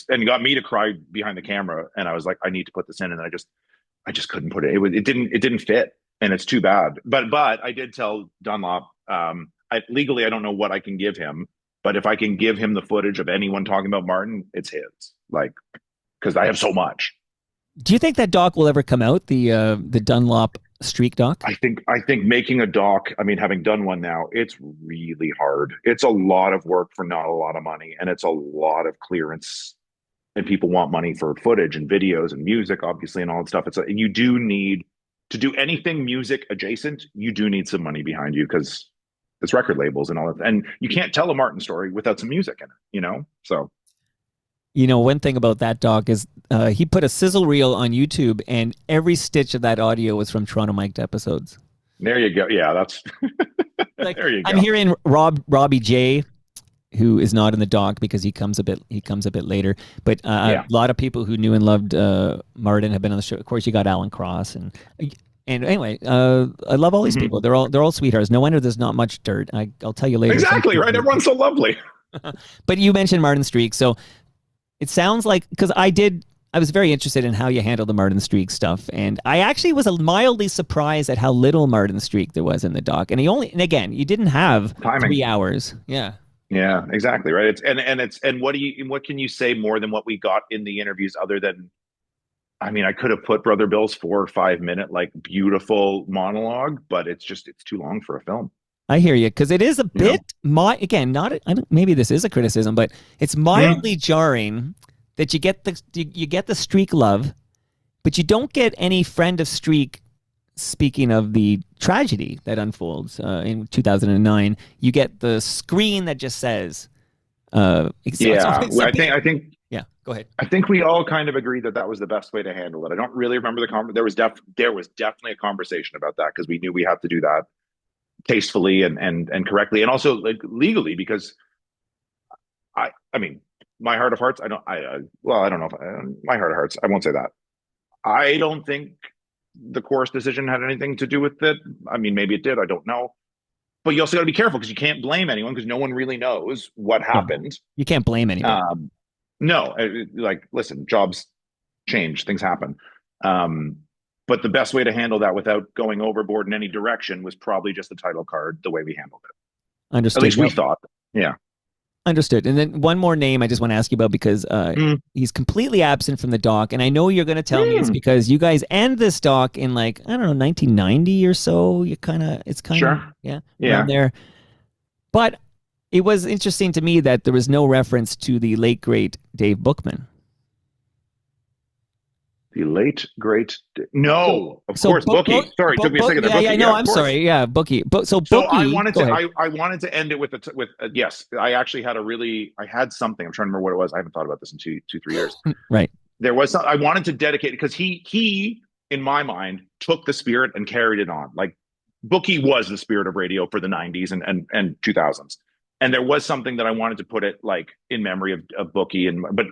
and he got me to cry behind the camera. And I was like, I need to put this in. And I just couldn't put it. It didn't fit. And it's too bad. But I did tell Dunlop, legally, I don't know what I can give him. But if I can give him the footage of anyone talking about Martin, it's his. Like, because I have so much. Do you think that doc will ever come out? The Dunlop streak doc? I think making a doc. I mean, having done one now, it's really hard. It's a lot of work for not a lot of money, and it's a lot of clearance. And people want money for footage and videos and music, obviously, and all that stuff. You do need to do anything music adjacent. You do need some money behind you because. It's record labels and all that, and you can't tell a Martin story without some music in it, So, one thing about that doc is he put a sizzle reel on YouTube, and every stitch of that audio was from Toronto Mic'd episodes. There you go. Yeah, that's like, there you go. I'm hearing Robbie J, who is not in the doc because he comes a bit later. But a lot of people who knew and loved Martin have been on the show. Of course, you got Alan Cross and anyway, I love all these people. They're all sweethearts. No wonder there's not much dirt. I'll tell you later. Exactly, right? Everyone's so lovely. But you mentioned Martin Streak, so it sounds like, because I was very interested in how you handle the Martin Streak stuff, and I actually was mildly surprised at how little Martin Streak there was in the doc. And again, you didn't have timing. 3 hours. Yeah. Yeah, exactly, right. It's what can you say more than what we got in the interviews other than, I mean, I could have put Brother Bill's 4 or 5 minute, like, beautiful monologue, but it's too long for a film. I hear you, because it is a bit, maybe this is a criticism, but it's mildly jarring that you get the Streak love, but you don't get any friend of Streak speaking of the tragedy that unfolds in 2009, you get the screen that just says, I think yeah, go ahead. I think we all kind of agreed that that was the best way to handle it. I don't really remember the there was definitely a conversation about that because we knew we had to do that tastefully and correctly, and also like legally, because I mean, my heart of hearts, I don't know if my heart of hearts, I won't say that. I don't think the chorus decision had anything to do with it. I mean, maybe it did. I don't know. But you also got to be careful because you can't blame anyone because no one really knows what happened. You can't blame anyone. No, like, listen, jobs change, things happen. But the best way to handle that without going overboard in any direction was probably just the title card, the way we handled it. Understood. At least we thought. Yeah. Understood. And then one more name I just want to ask you about because he's completely absent from the doc. And I know you're going to tell me it's because you guys end this doc in like, I don't know, 1990 or so. It's kind of, around there. But it was interesting to me that there was no reference to the late, great Dave Bookman. The late, great... No, of course, Bookie. Sorry, it took me a second. Sorry. Yeah, Bookie. So Bookie... I wanted to end it with yes, I actually had I had something. I'm trying to remember what it was. I haven't thought about this in 2-3 years. Right. There was I wanted to dedicate it because he, in my mind, took the spirit and carried it on. Like, Bookie was the spirit of radio for the 90s and 2000s. And there was something that I wanted to put it like in memory of Bookie, but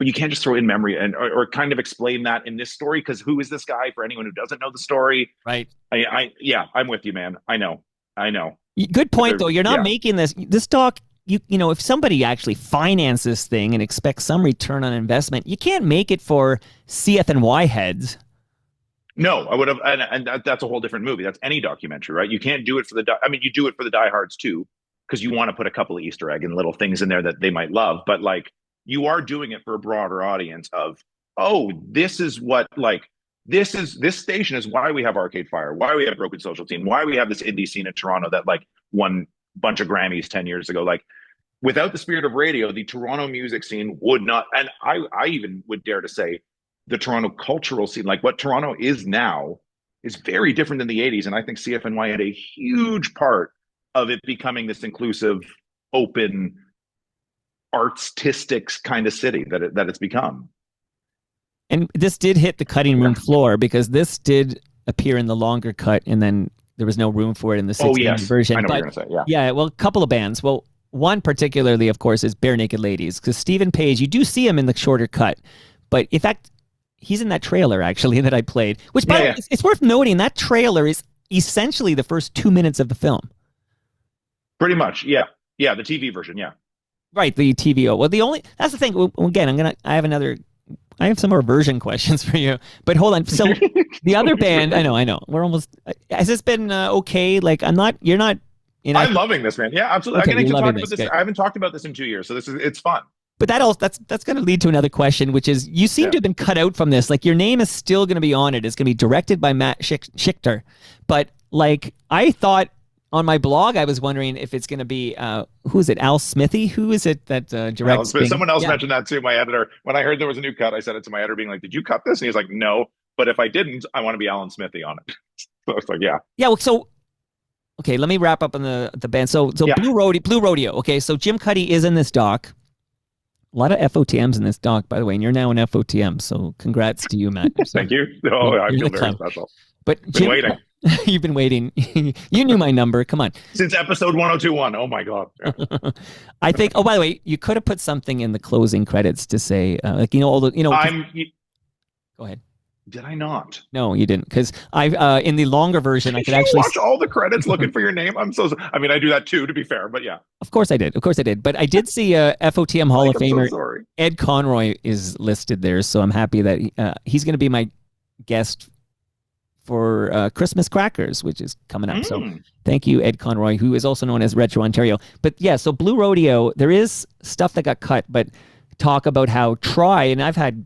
you can't just throw in memory or kind of explain that in this story because who is this guy for anyone who doesn't know the story? Right. I'm with you, man. I know. Good point, though. You're not making this doc. You know, if somebody actually finances this thing and expects some return on investment, you can't make it for CFNY heads. No, I would have, and that's a whole different movie. That's any documentary, right? You can't do it for you do it for the diehards too, because you want to put a couple of Easter egg and little things in there that they might love, but like, you are doing it for a broader audience of, this is what, like, this station is why we have Arcade Fire, why we have Broken Social Team, why we have this indie scene in Toronto that like won a bunch of Grammys 10 years ago. Like, without the spirit of radio, the Toronto music scene would not, and I even would dare to say the Toronto cultural scene, like what Toronto is now, is very different than the 80s. And I think CFNY had a huge part of it becoming this inclusive, open, artistic kind of city that it's become. And this did hit the cutting room floor because this did appear in the longer cut, and then there was no room for it in the 16 version. I know what you're going to say. Yeah. Well, a couple of bands. Well, one particularly, of course, is Bare Naked Ladies, because Stephen Page, you do see him in the shorter cut, but in fact, he's in that trailer actually that I played. Which, by the way, it's worth noting that trailer is essentially the first 2 minutes of the film. Pretty much, yeah. Yeah, the TV version, yeah. Right, the TVO. Well, that's the thing. Again, I have some more version questions for you, but hold on. So the other band, I know. We're almost, has this been okay? Like, I'm loving this, man. Yeah, absolutely. Okay, I'm getting to talk about this. I haven't talked about this in 2 years, so it's fun. But that's going to lead to another question, which is you seem to have been cut out from this. Like, your name is still going to be on it. It's going to be directed by Matt Schichter. But like, I thought on my blog, I was wondering if it's going to be, who is it, Al Smithy? Who is it that directs? Someone else mentioned that too, my editor. When I heard there was a new cut, I sent it to my editor being like, did you cut this? And he was like, no. But if I didn't, I want to be Alan Smithy on it. So it's like, yeah. Yeah, well, so, okay, let me wrap up on the band. So Blue Rodeo. Okay, so Jim Cuddy is in this doc. A lot of FOTMs in this doc, by the way, and you're now an FOTM, so congrats to you, Matt. Thank you. I feel very special. But Jim, waiting. You've been waiting. You knew my number. Come on. Since episode 1021. Oh my God. Yeah. I think. Oh, by the way, you could have put something in the closing credits to say, all the, Go ahead. Did I not? No, you didn't. Because in the longer version, I could actually watch all the credits looking for your name. I do that too, to be fair. But yeah. Of course I did. But I did see FOTM Hall of Famer Ed Conroy is listed there, so I'm happy that he's going to be my guest for Christmas Crackers, which is coming up. So thank you, Ed Conroy, who is also known as Retro Ontario. But yeah, so Blue Rodeo, there is stuff that got cut, but talk about how and I've had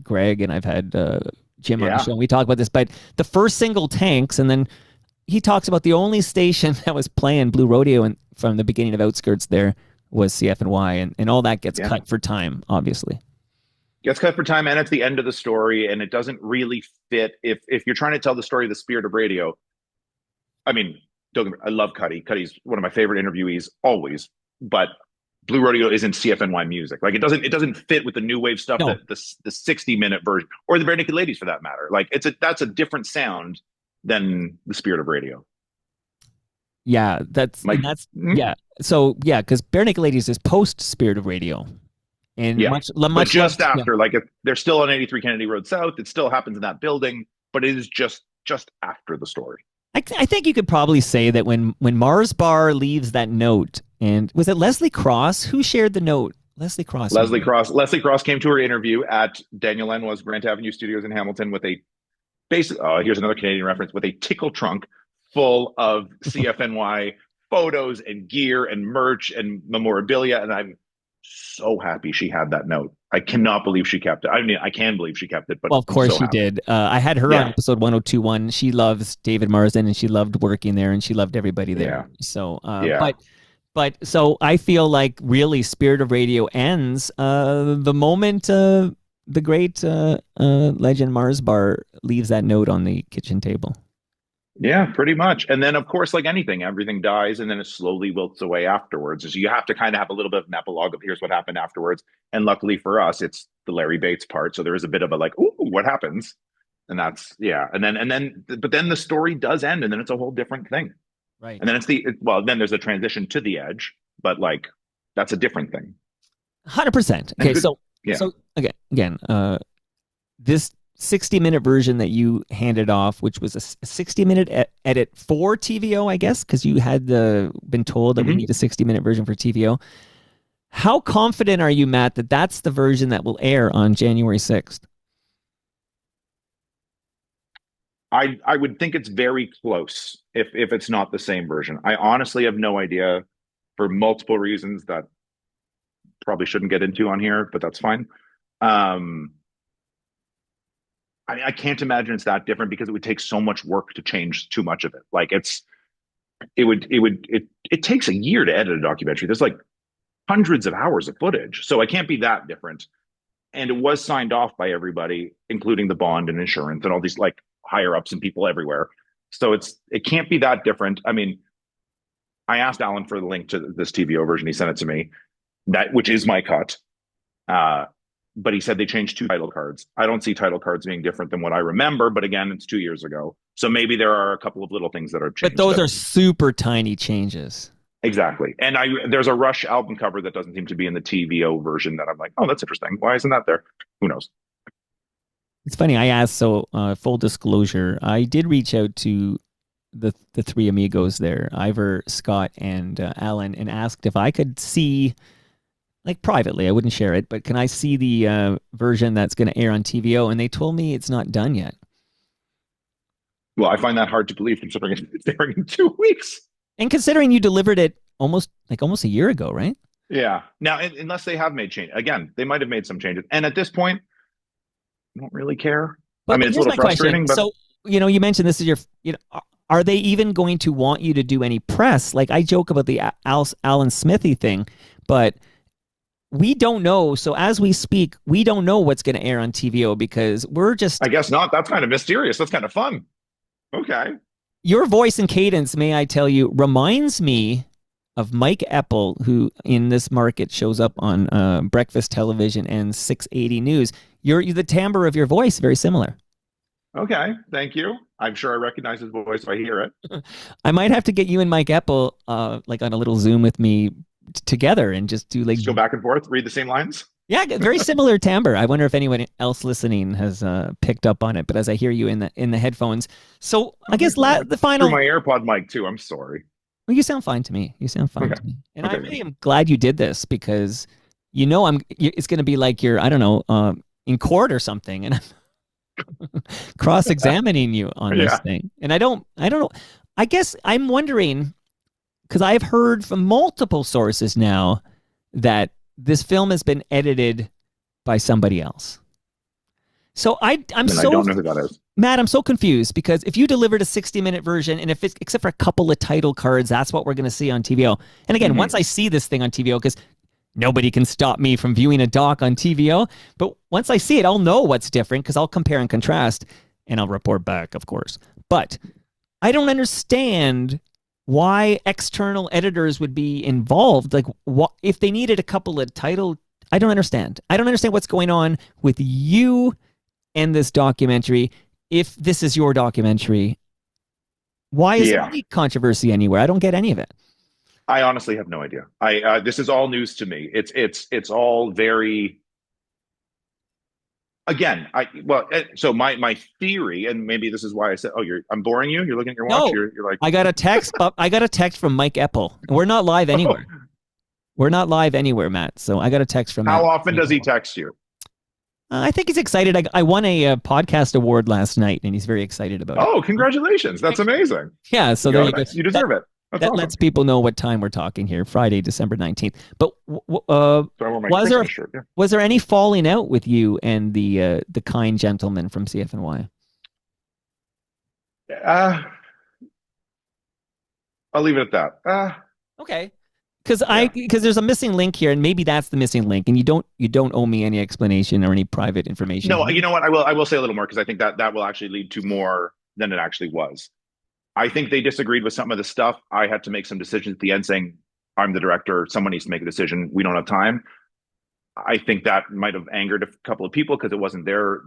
Greg and I've had Jim on the show, and we talk about this, but the first single, Tanks, and then he talks about the only station that was playing Blue Rodeo and from the beginning of Outskirts there was CFNY, and all that gets cut for time, obviously. Gets cut for time, and it's the end of the story, and it doesn't really fit. If you're trying to tell the story of the spirit of radio, I mean, don't get me, I love Cuddy. Cuddy's one of my favorite interviewees always, but Blue Rodeo isn't CFNY music. Like it doesn't fit with the new wave stuff, No. that the 60-minute version, or the Bare Naked Ladies for that matter. Like that's a different sound than the spirit of radio. Yeah, yeah. So yeah, because Bare Naked Ladies is post Spirit of Radio, and Yeah, much but just like, after, like they're still on 83 Kennedy Road South. It still happens in that building, but it is just after the story. I think you could probably say that when Mars Bar leaves that note, and was it Leslie Cross who shared the note? Leslie Cross. Leslie Cross came to her interview at Daniel Lanois Grant Avenue Studios in Hamilton with a here's another Canadian reference, with a tickle trunk full of CFNY photos and gear and merch and memorabilia, and I'm so happy she had that note. I cannot believe she kept it. I mean, I can believe she kept it, but well, of course so she happy. did. I had her on episode 1021. She loves David Marsden, and she loved working there, and she loved everybody there. Yeah. So, Yeah. but so I feel like really Spirit of Radio ends the moment the great legend Mars Bar leaves that note on the kitchen table. Yeah, pretty much. And then, of course, like anything, everything dies and then it slowly wilts away afterwards. So you have to kind of have a little bit of an epilogue of here's what happened afterwards. And luckily for us, it's the Larry Bates part. So there is a bit of a like, ooh, what happens? And that's, yeah. And then, but then the story does end and then it's a whole different thing. Right. And then then there's a transition to the Edge, but like, that's a different thing. 100%. Okay. So again, this 60-minute version that you handed off, which was a 60-minute edit for TVO, I guess, because you had been told that we need a 60-minute version for TVO. How confident are you, Matt, that that's the version that will air on January 6th? I would think it's very close if it's not the same version. I honestly have no idea, for multiple reasons that probably shouldn't get into on here, but that's fine. I can't imagine it's that different because it would take so much work to change too much of it. Like it takes a year to edit a documentary. There's like hundreds of hours of footage. So it can't be that different. And it was signed off by everybody, including the bond and insurance and all these like higher ups and people everywhere. So it can't be that different. I mean, I asked Alan for the link to this TVO version. He sent it to me, which is my cut. But he said they changed 2 title cards. I don't see title cards being different than what I remember, but again, it's 2 years ago. So maybe there are a couple of little things that are changed. But those are super tiny changes. Exactly. And there's a Rush album cover that doesn't seem to be in the TVO version that I'm like, oh, that's interesting. Why isn't that there? Who knows? It's funny. I asked, so full disclosure, I did reach out to the 3 amigos there, Ivor, Scott, and Alan, and asked if I could see, like privately, I wouldn't share it, but can I see the version that's going to air on TVO? And they told me it's not done yet. Well, I find that hard to believe considering it's airing in 2 weeks. And considering you delivered it almost a year ago, right? Yeah. Now, unless they have made change, again, they might have made some changes. And at this point, I don't really care. But I mean, it's a little frustrating. But so, you mentioned this is your, are they even going to want you to do any press? Like I joke about the Alan Smithy thing, but we don't know. So as we speak, we don't know what's going to air on TVO because we're just... I guess not. That's kind of mysterious. That's kind of fun. Okay. Your voice and cadence, may I tell you, reminds me of Mike Eppel, who in this market shows up on breakfast television and 680 News. The timbre of your voice, very similar. Okay. Thank you. I'm sure I recognize his voice if I hear it. I might have to get you and Mike Eppel like on a little Zoom with me together and just do like... Just go back and forth, read the same lines? Yeah, very similar timbre. I wonder if anyone else listening has picked up on it. But as I hear you in the headphones, so I guess the final... Through my AirPod mic too. I'm sorry. Well, you sound fine to me. You sound fine to me, and I really am glad you did this because it's going to be like you're in court or something, and I'm cross-examining you on this thing. And I don't know. I guess I'm wondering because I've heard from multiple sources now that this film has been edited by somebody else. So I don't know who that is. Matt, I'm so confused because if you delivered a 60-minute version and if it's except for a couple of title cards, that's what we're going to see on TVO. And again, once I see this thing on TVO, because Nobody can stop me from viewing a doc on TVO. But once I see it, I'll know what's different because I'll compare and contrast and I'll report back, of course. But I don't understand why external editors would be involved. Like, what if they needed a couple of title? I don't understand. I don't understand what's going on with you and this documentary. If this is your documentary, why is there any controversy anywhere? I don't get any of it. I honestly have no idea. This is all news to me. It's all very. Again, so my theory, and maybe this is why I said, "Oh, I'm boring you. You're looking at your watch. No, you're like." I got a text. I got a text from Mike Eppel. We're not live anywhere. We're not live anywhere, Matt. So I got a text from. How often does he text you? I think he's excited. I won a podcast award last night, and he's very excited about it. Oh, congratulations! That's amazing. Yeah, so there you go. You deserve it. That's that awesome. lets people know what time we're talking here. Friday, December 19th. But was there any falling out with you and the kind gentleman from CFNY? I'll leave it at that. Okay. Because there's a missing link here, and maybe that's the missing link, and you don't owe me any explanation or any private information. No, you know what? I will say a little more because I think that will actually lead to more than it actually was. I think they disagreed with some of the stuff. I had to make some decisions at the end saying, I'm the director. Someone needs to make a decision. We don't have time. I think that might have angered a couple of people because it wasn't the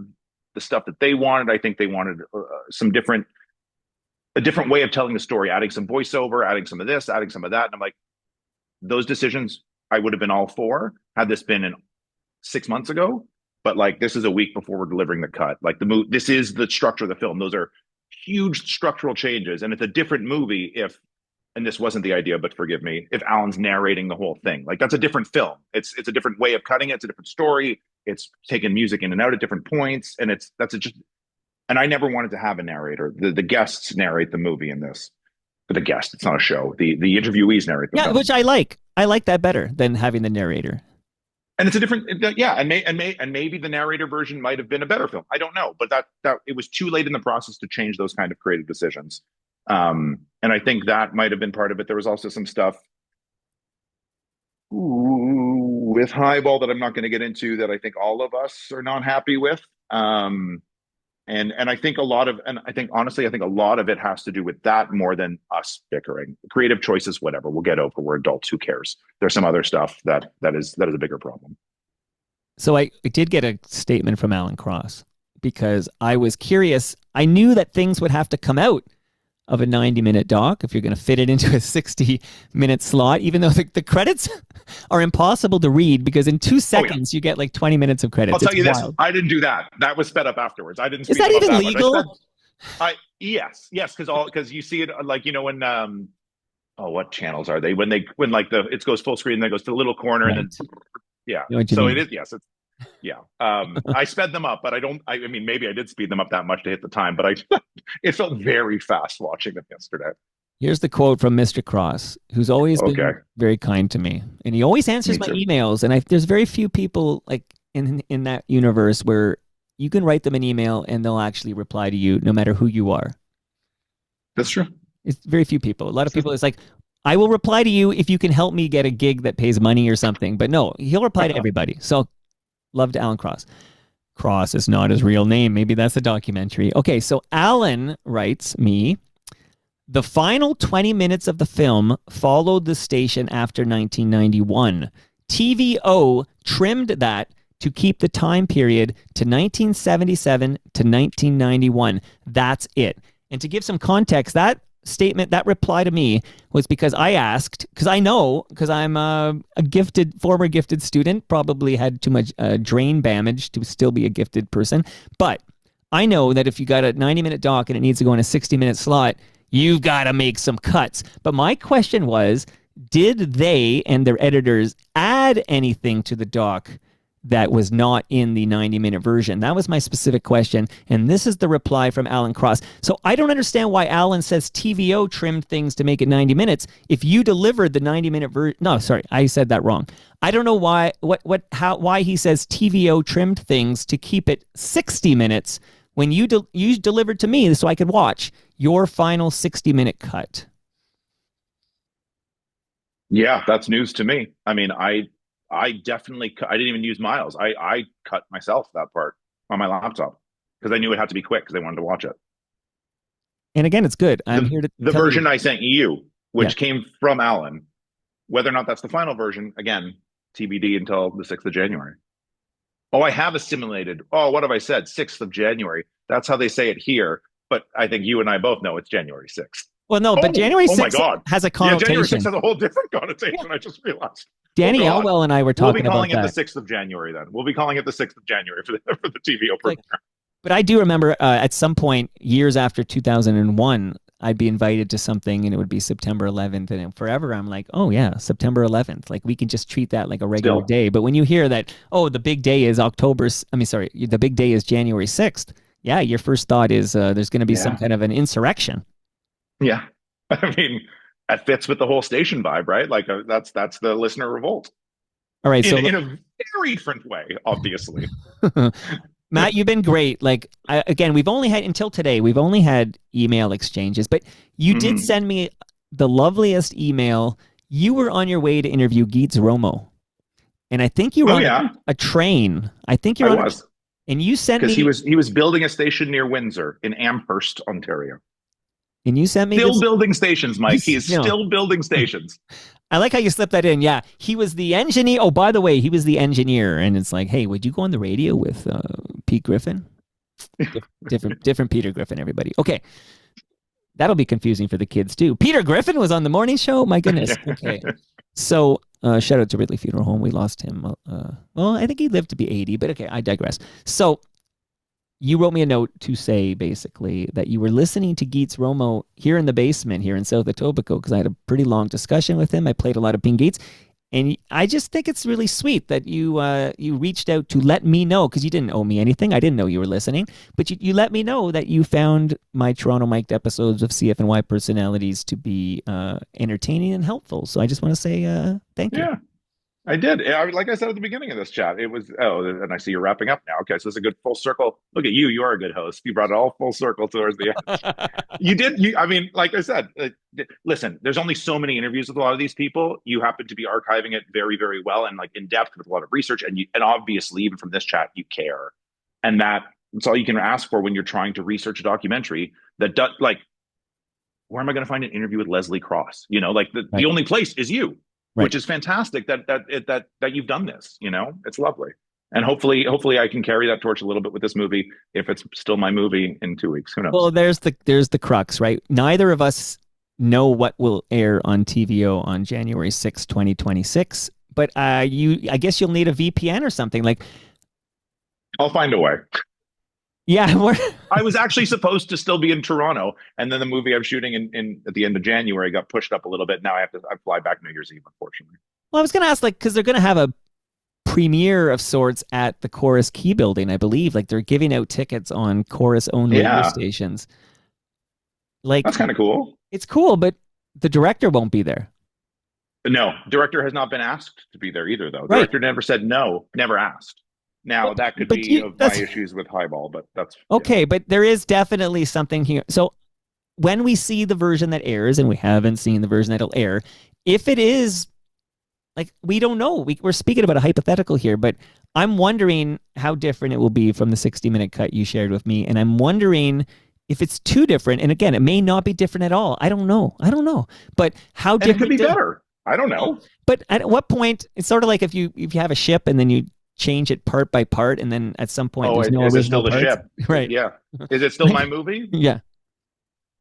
stuff that they wanted. I think they wanted a different way of telling the story, adding some voiceover, adding some of this, adding some of that. And I'm like, those decisions I would have been all for had this been 6 months ago. But like, this is a week before we're delivering the cut. Like this is the structure of the film. Those are huge structural changes, and it's a different movie and this wasn't the idea, but forgive me, if Alan's narrating the whole thing. Like, that's a different film. It's a different way of cutting it. It's a different story. It's taking music in and out at different points, and and I never wanted to have a narrator. The guests narrate the movie in this. But the guest, it's not a show. The interviewees narrate the film. Which I like. I like that better than having the narrator. And it's a different, and maybe the narrator version might have been a better film. I don't know, but that it was too late in the process to change those kind of creative decisions. And I think that might have been part of it. There was also some stuff with Highball that I'm not going to get into that I think all of us are not happy with. And I think honestly, a lot of it has to do with that more than us bickering. Creative choices, whatever. We'll get over. We're adults. Who cares? There's some other stuff that is a bigger problem. So I did get a statement from Alan Cross because I was curious. I knew that things would have to come out of a 90-minute doc if you're going to fit it into a 60-minute slot, even though the credits are impossible to read because in 2 seconds you get like 20 minutes of credits. I'll tell you this. I didn't do that. That was sped up afterwards. I didn't. Is that even legal? Yes, because you see it like, when what channels are they? When it goes full screen and then it goes to the little corner and then so it is. Yes, it's. Yeah. I sped them up, but I mean, maybe I did speed them up that much to hit the time, but it felt very fast watching them yesterday. Here's the quote from Mr. Cross, who's always been very kind to me. And he always answers my emails. And there's very few people like in that universe where you can write them an email and they'll actually reply to you no matter who you are. That's true. It's very few people. A lot of people, it's like, I will reply to you if you can help me get a gig that pays money or something. But no, he'll reply to everybody. So love to Alan Cross. Cross is not his real name. Maybe that's a documentary. Okay, so Alan writes me, the final 20 minutes of the film followed the station after 1991. TVO trimmed that to keep the time period to 1977 to 1991. That's it. And to give some context, that statement, that reply to me was because I asked, because I'm a former gifted student, probably had too much brain damage to still be a gifted person. But I know that if you got a 90-minute doc and it needs to go in a 60-minute slot, you've got to make some cuts. But my question was, did they and their editors add anything to the doc that was not in the 90-minute version? That was my specific question, and this is the reply from Alan Cross. So I don't understand why Alan says TVO trimmed things to make it 90 minutes if you delivered the 90-minute version. No, sorry, I said that wrong. I don't know why he says TVO trimmed things to keep it 60 minutes when you delivered to me so I could watch your final 60-minute cut. Yeah, that's news to me. I mean, I definitely, I didn't even use Miles. I cut myself that part on my laptop because I knew it had to be quick because I wanted to watch it. And again, it's good. I'm here to The tell version you. I sent you, Yeah. which came from Alan, whether or not that's the final version, again, TBD until the 6th of January. Oh, I have assimilated. Oh, what have I said? 6th of January. That's how they say it here. But I think you and I both know it's January 6th. Well, no, but January Oh my 6th God. has a Yeah, January 6th connotation. has a whole different connotation. I just realized. Danny God. Elwell and I were We'll talking be calling about it that. the 6th of January then. We'll be calling it the 6th of January for the TVO premiere. But I do remember at some point, years after 2001, I'd be invited to something and it would be September 11th. And forever, I'm like, oh, yeah, September 11th. Like, we can just treat that like a regular day. But when you hear that, oh, the big day is the big day is January 6th. Yeah, your first thought is there's going to be some kind of an insurrection. Yeah. I mean, that fits with the whole station vibe, right? Like, that's the listener revolt. All right. In a very different way, obviously. Matt, you've been great. Like, again, we've only had until today, we've only had email exchanges, but you did send me the loveliest email. You were on your way to interview Geets Romo, and I think you were on a train. I think you're on. And you sent me because he was building a station near Windsor in Amherst, Ontario. And you sent me still building stations, Mike. He's still building stations. I like how you slipped that in. Yeah, he was the engineer. Oh, by the way, he was the engineer. And it's like, hey, would you go on the radio with Pete Griffin? different Peter Griffin, everybody. Okay. That'll be confusing for the kids, too. Peter Griffin was on the morning show? My goodness. Okay. So shout out to Ridley Funeral Home. We lost him. Well, I think he lived to be 80, but okay, I digress. So you wrote me a note to say, basically, that you were listening to Geets Romo here in the basement here in South Etobicoke because I had a pretty long discussion with him. I played a lot of Bean Geets. And I just think it's really sweet that you reached out to let me know, because you didn't owe me anything. I didn't know you were listening. But you let me know that you found my Toronto Mic'd episodes of CFNY Personalities to be entertaining and helpful. So I just want to say thank you. Yeah. I did. Like I said at the beginning of this chat, it was, and I see you're wrapping up now. Okay, so it's a good full circle. Look at you. You are a good host. You brought it all full circle towards the end. You did. I mean, like I said, listen, there's only so many interviews with a lot of these people. You happen to be archiving it very, very well and like in depth with a lot of research. And obviously, even from this chat, you care. And that's all you can ask for when you're trying to research a documentary that does, like, where am I going to find an interview with Leslie Cross? You know, like the only place is you. Right. Which is fantastic that you've done this. You know, it's lovely, and hopefully I can carry that torch a little bit with this movie if it's still my movie in 2 weeks. Who knows? Well, there's the crux, right? Neither of us know what will air on TVO on January 6, 2026. But I guess you'll need a VPN or something. Like, I'll find a way. Yeah, I was actually supposed to still be in Toronto, and then the movie I'm shooting in at the end of January got pushed up a little bit. Now I fly back New Year's Eve, unfortunately. Well, I was going to ask, like, because they're going to have a premiere of sorts at the Chorus Key building, I believe. Like, they're giving out tickets on Chorus-owned radio stations. Like, that's kind of cool. It's cool, but the director won't be there. No, director has not been asked to be there either, though. Right. Director never said no, never asked. Now, that could be of my issues with Highball, but that's... Okay, yeah. But there is definitely something here. So when we see the version that airs, and we haven't seen the version that'll air, if it is, like, we don't know. We're speaking about a hypothetical here, but I'm wondering how different it will be from the 60-minute cut you shared with me, and I'm wondering if it's too different. And again, it may not be different at all. I don't know. But how different... it could be better. I don't know. But at what point, it's sort of like if you have a ship and then you change it part by part, and then at some point there's no original parts. Is it still the ship? Right. Yeah. Is it still my movie? Yeah.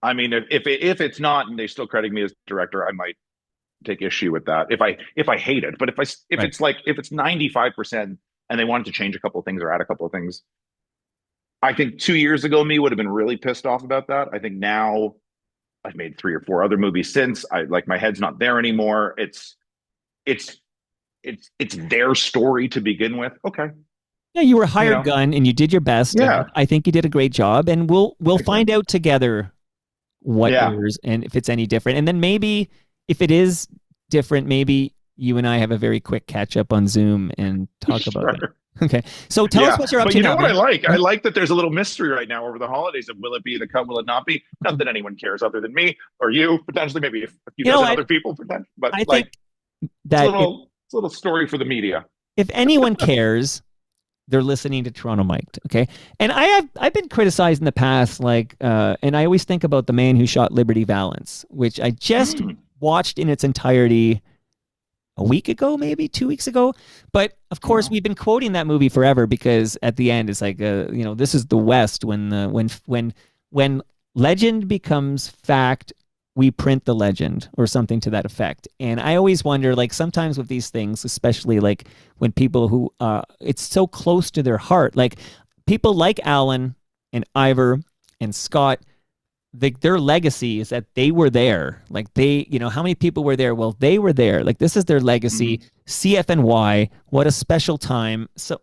I mean, if it's not, and they still credit me as director, I might take issue with that if I hate it. But if it's like, if it's 95% and they wanted to change a couple of things or add a couple of things, I think 2 years ago me would have been really pissed off about that. I think now I've made 3 or 4 other movies since. My head's not there anymore. It's their story to begin with. Okay. Yeah, you were hired gun and you did your best. Yeah. I think you did a great job, and we'll find out together what airs and if it's any different. And then maybe if it is different, maybe you and I have a very quick catch up on Zoom and talk about it. Okay. So tell us what you're up to now. You know what I like? I like that there's a little mystery right now over the holidays of will it be the cut, will it not be? Not that anyone cares other than me or you, potentially maybe a few dozen other people, potentially. But I think that It's a little story for the media. If anyone cares, they're listening to Toronto Mic'd. Okay. And I've been criticized in the past, like, and I always think about The Man Who Shot Liberty Valance, which I just watched in its entirety a week ago, maybe 2 weeks ago. But of course, we've been quoting that movie forever because at the end, it's like, this is the West when legend becomes fact, we print the legend or something to that effect. And I always wonder, like, sometimes with these things, especially like when people who it's so close to their heart, like people like Alan and Ivor and Scott, their legacy is that they were there. Like how many people were there? Well, they were there. Like, this is their legacy. CFNY, what a special time. So,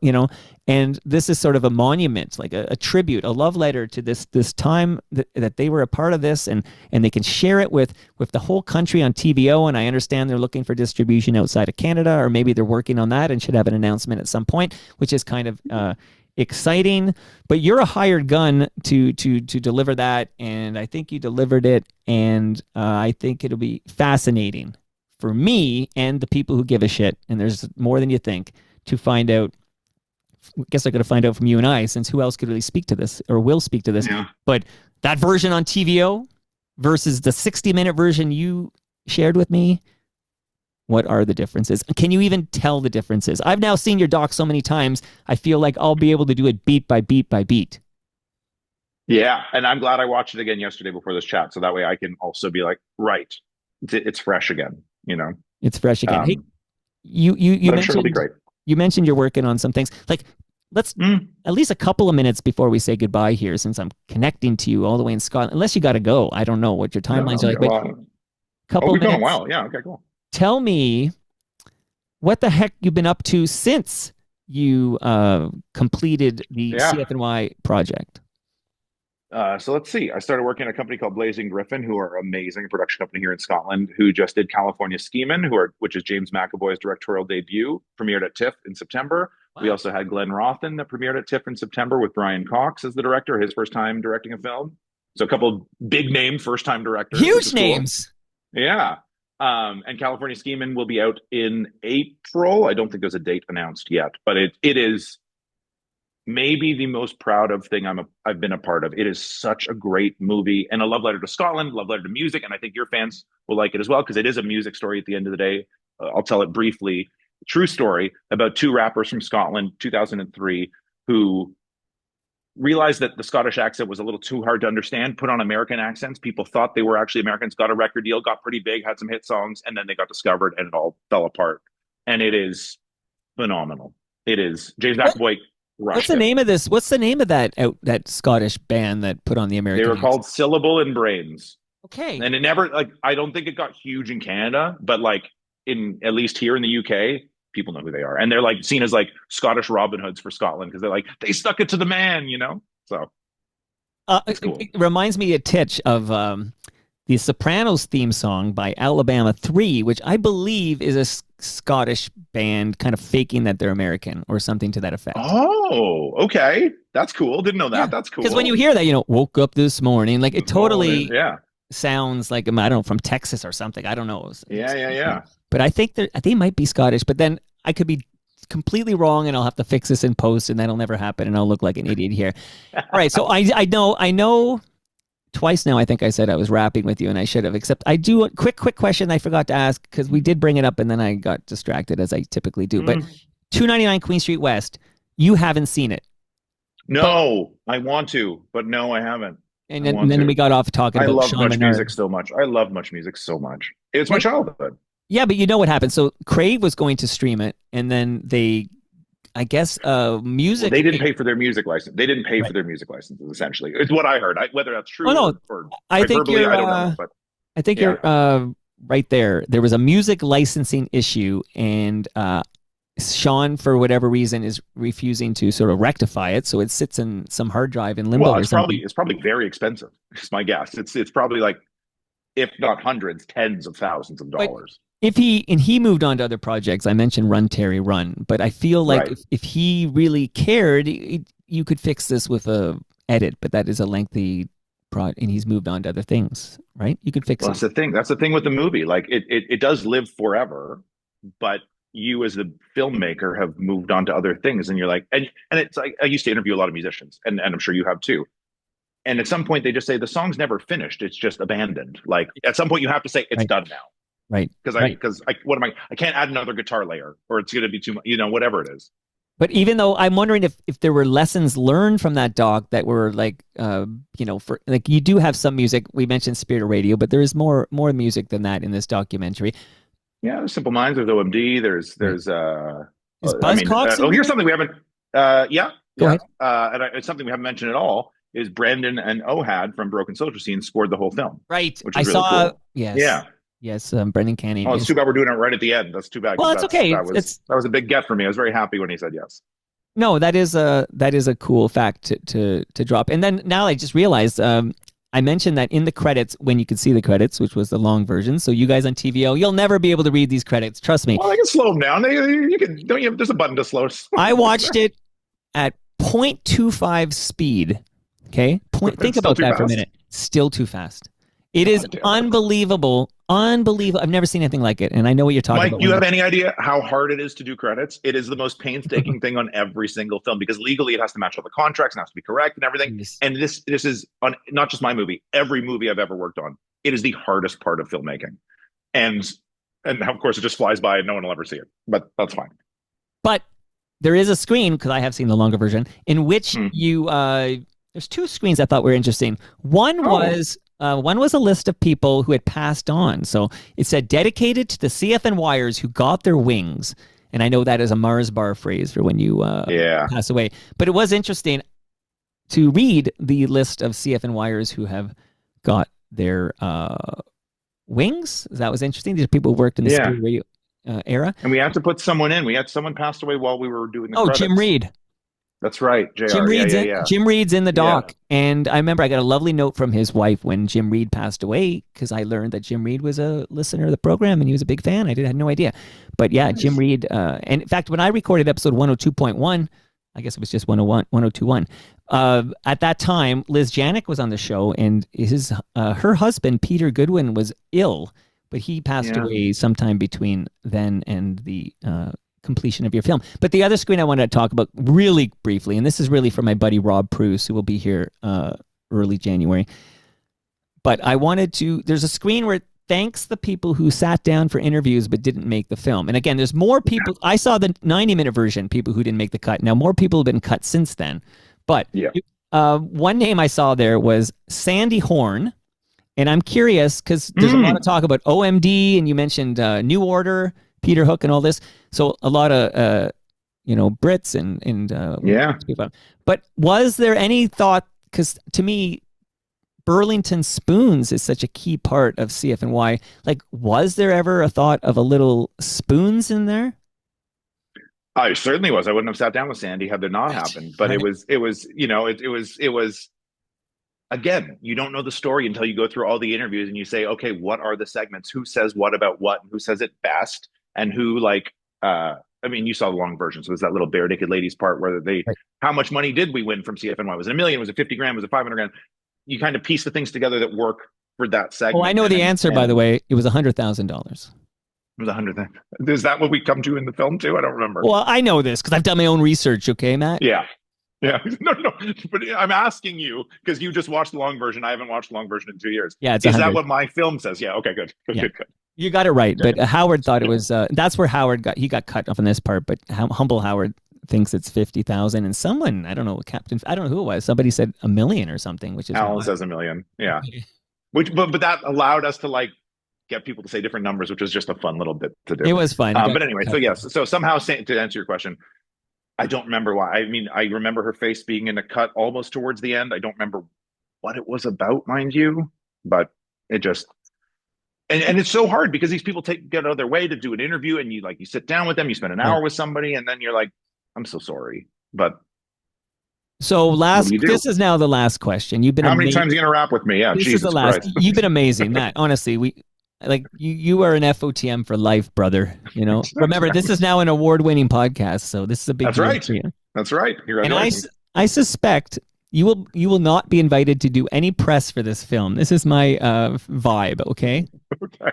and this is sort of a monument, like a tribute, a love letter to this time that they were a part of this, and they can share it with the whole country on TVO. And I understand they're looking for distribution outside of Canada, or maybe they're working on that and should have an announcement at some point, which is kind of exciting. But you're a hired gun to deliver that, and I think you delivered it, and I think it'll be fascinating for me and the people who give a shit, and there's more than you think, to find out. I guess I got to find out from you and I, since who else could really speak to this or will speak to this. Yeah. But that version on TVO versus the 60-minute version you shared with me, what are the differences? Can you even tell the differences? I've now seen your doc so many times, I feel like I'll be able to do it beat by beat by beat. Yeah, and I'm glad I watched it again yesterday before this chat, so that way I can also be like, right, it's fresh again. It's fresh again. Hey, you mentioned, sure it'll be great. You mentioned you're working on some things. Like, let's at least a couple of minutes before we say goodbye here, since I'm connecting to you all the way in Scotland. Unless you got to go, I don't know what your timelines are like. But couple we've minutes. Gone a while. Yeah. Okay. Cool. Tell me what the heck you've been up to since you completed the CFNY project. So let's see. I started working at a company called Blazing Griffin, who are amazing, a production company here in Scotland, who just did California Schemin', which is James McAvoy's directorial debut, premiered at TIFF in September. Wow. We also had Glenn Rothen that premiered at TIFF in September with Brian Cox as the director, his first time directing a film. So a couple of big name first time directors. Huge names. Cool. Yeah. And California Schemin' will be out in April. I don't think there's a date announced yet, but it is maybe the most proud of thing I've been a part of. It is such a great movie and a love letter to Scotland, love letter to music, and I think your fans will like it as well because it is a music story at the end of the day. I'll tell it briefly. True story about two rappers from Scotland, 2003, who realized that the Scottish accent was a little too hard to understand, put on American accents. People thought they were actually Americans, got a record deal, got pretty big, had some hit songs, and then they got discovered and it all fell apart. And it is phenomenal. It is. James McAvoy. What's the name of this? What's the name of that Scottish band that put on the American? They were called Syllable and Brains. Okay. And it never, I don't think it got huge in Canada, but at least here in the UK, people know who they are. And they're seen as Scottish Robin Hoods for Scotland because they're they stuck it to the man, So cool. It reminds me a titch of the Sopranos theme song by Alabama 3, which I believe is a Scottish band kind of faking that they're American or something to that effect. Oh, okay. That's cool. Didn't know that. Yeah. That's cool. Because when you hear that, woke up this morning, it totally sounds like, I don't know, from Texas or something. I don't know. Yeah. But I think they might be Scottish, but then I could be completely wrong and I'll have to fix this in post and that'll never happen and I'll look like an idiot here. All right. So I know twice now I think I said I was rapping with you and I should have, except I do a quick question I forgot to ask because we did bring it up and then I got distracted as I typically do. But 299 Queen Street West, you haven't seen it. No, I want to, but no, I haven't. And then we got off talking about Sean Much Music so much. I love Much Music so much. It's my childhood. Yeah, but you know what happened? So Crave was going to stream it and then I guess music. They didn't pay for their music license. They didn't pay for their music licenses. Essentially, it's what I heard. Whether that's true or I think you're. I don't know. But I think you're right there. There was a music licensing issue, and Sean, for whatever reason, is refusing to sort of rectify it. So it sits in some hard drive in limbo. Well, or something. It's probably very expensive. It's my guess. It's probably if not hundreds, tens of thousands of dollars. If he moved on to other projects, I mentioned Run Terry Run, but I feel like if he really cared, you could fix this with a edit, but that is a lengthy and he's moved on to other things, right? You could fix it. That's the thing. That's the thing with the movie. It does live forever, but you as the filmmaker have moved on to other things, and you're like, and it's like I used to interview a lot of musicians, and I'm sure you have too. And at some point, they just say the song's never finished; it's just abandoned. Like at some point, you have to say it's done now, Right. Because what am I can't add another guitar layer, or it's going to be too much, whatever it is. But even though I'm wondering if there were lessons learned from that doc that were like, for like you do have some music. We mentioned Spirit of Radio, but there is more music than that in this documentary. Yeah, there's Simple Minds, there's OMD, there's Is Buzzcocks here's something we haven't. Yeah, Go ahead. It's something we haven't mentioned at all. Is Brandon and Ohad from Broken Social Scene scored the whole film? Right. Which is really cool. Yes. Yeah. Yes, Brendan Canning. Oh, it's too bad we're doing it right at the end. That's too bad. Well, it's okay. That was a big get for me. I was very happy when he said yes. No, that is a cool fact to drop. And then now I just realized I mentioned that in the credits, when you could see the credits, which was the long version. So you guys on TVO, you'll never be able to read these credits. Trust me. Well, I can slow them down. You can. Don't you? There's a button to slow. I watched it at 0.25 speed. Okay, think about that for a minute. Still too fast. It is unbelievable. Unbelievable. I've never seen anything like it. And I know what you're talking about. Mike, you have any idea how hard it is to do credits? It is the most painstaking thing on every single film because legally it has to match all the contracts and has to be correct and everything. Yes. And this is on not just my movie, every movie I've ever worked on. It is the hardest part of filmmaking. And of course it just flies by and no one will ever see it. But that's fine. But there is a screen, because I have seen the longer version, in which you there's two screens I thought were interesting. One was a list of people who had passed on. So it said dedicated to the CFNYers who got their wings. And I know that is a Mars bar phrase for when you pass away. But it was interesting to read the list of CFNYers who have got their wings. That was interesting. These are people who worked in the Spirit Radio era. And we had to put someone in. We had someone passed away while we were doing the credits. Jim Reed. That's right, JR. Jim Reed's in the doc. And I remember I got a lovely note from his wife when Jim Reed passed away, because I learned that Jim Reed was a listener of the program and he was a big fan. I had no idea. But yeah, nice. Jim Reed. And in fact, when I recorded episode 102.1, I guess it was just 1021. At that time, Liz Janik was on the show, and her husband, Peter Goodwin, was ill, but he passed away sometime between then and the completion of your film. But the other screen I wanted to talk about really briefly, and this is really for my buddy Rob Pruce, who will be here early January. But I wanted to, there's a screen where it thanks the people who sat down for interviews but didn't make the film. And again, there's more people. I saw the 90-minute version, people who didn't make the cut. Now, more people have been cut since then. But one name I saw there was Sandy Horn. And I'm curious, because there's a lot of talk about OMD, and you mentioned New Order, Peter Hook, and all this. So a lot of Brits and people. But was there any thought? Because to me, Burlington Spoons is such a key part of CFNY. Like, was there ever a thought of a little Spoons in there? I certainly was. I wouldn't have sat down with Sandy had there not happened. But it was again, you don't know the story until you go through all the interviews and you say, okay, what are the segments? Who says what about what? And who says it best? And who you saw the long version. So there's that little bare naked ladies part where how much money did we win from CFNY? Was it $1 million? Was it 50 grand? Was it 500 grand? You kind of piece the things together that work for that segment. Oh, I know the answer, by the way. It was $100,000. It was 100. Is that what we come to in the film too? I don't remember. Well, I know this because I've done my own research. Okay, Matt? Yeah. No. But I'm asking you because you just watched the long version. I haven't watched the long version in 2 years. Yeah, it's is that what my film says? Yeah. Okay. Good. Good. You got it right. But Howard thought it was. That's where Howard got cut off on this part. But humble Howard thinks it's 50,000, and someone I don't know who it was. Somebody said $1 million or something, which is Alan says $1 million. Yeah. But that allowed us to get people to say different numbers, which was just a fun little bit to do. It was fun. But anyway, so yes. So somehow, to answer your question, I don't remember why. I mean, I remember her face being in a cut almost towards the end. I don't remember what it was about, mind you, but it just, and it's so hard because these people get out of their way to do an interview, and you sit down with them, you spend an hour with somebody, and then you're like, I'm so sorry. But so this is now the last question. You've been how many times are you gonna rap with me? Yeah, this Jesus is the last. Christ. You've been amazing, Matt. Honestly, you are an FOTM for life, brother. Remember, this is now an award-winning podcast, so this is a big That's deal right. for you. That's right. And I suspect you will not be invited to do any press for this film. This is my vibe. Okay. Okay.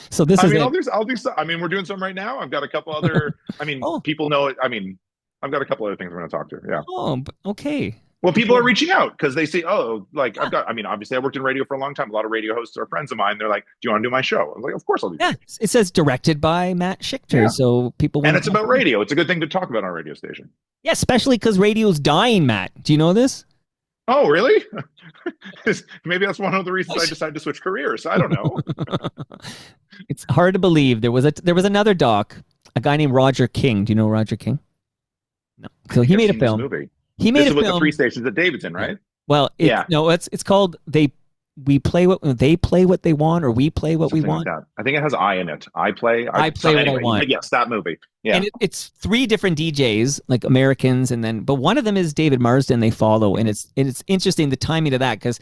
So this I is mean, it. I'll do some. I mean, we're doing some right now. I've got a couple other. I mean, people know it. I mean, I've got a couple other things we're going to talk to. Yeah. Oh, okay. Well, people are reaching out because they see, oh, like I've got. I mean, obviously, I worked in radio for a long time. A lot of radio hosts are friends of mine. They're like, "Do you want to do my show?" I'm like, "Of course I'll do." Yeah, it says directed by Matt Schichter, Yeah. so people. And it's about radio. It's a good thing to talk about on a radio station. Yeah, especially because radio's dying, Matt. Do you know this? Oh, really? Maybe that's one of the reasons I decided to switch careers. I don't know. It's hard to believe. There was another doc, a guy named Roger King. Do you know Roger King? No. So he made a film. Movie. He made this a is with film. The 3 stations at Davidson, right? Well, no, it's called we play what they play what they want, or we play what we want. Like I think it has I in it. I play what I want. Yes, that movie. Yeah, and it's 3 different DJs, like Americans, but one of them is David Marsden. They follow, and it's interesting the timing of that, because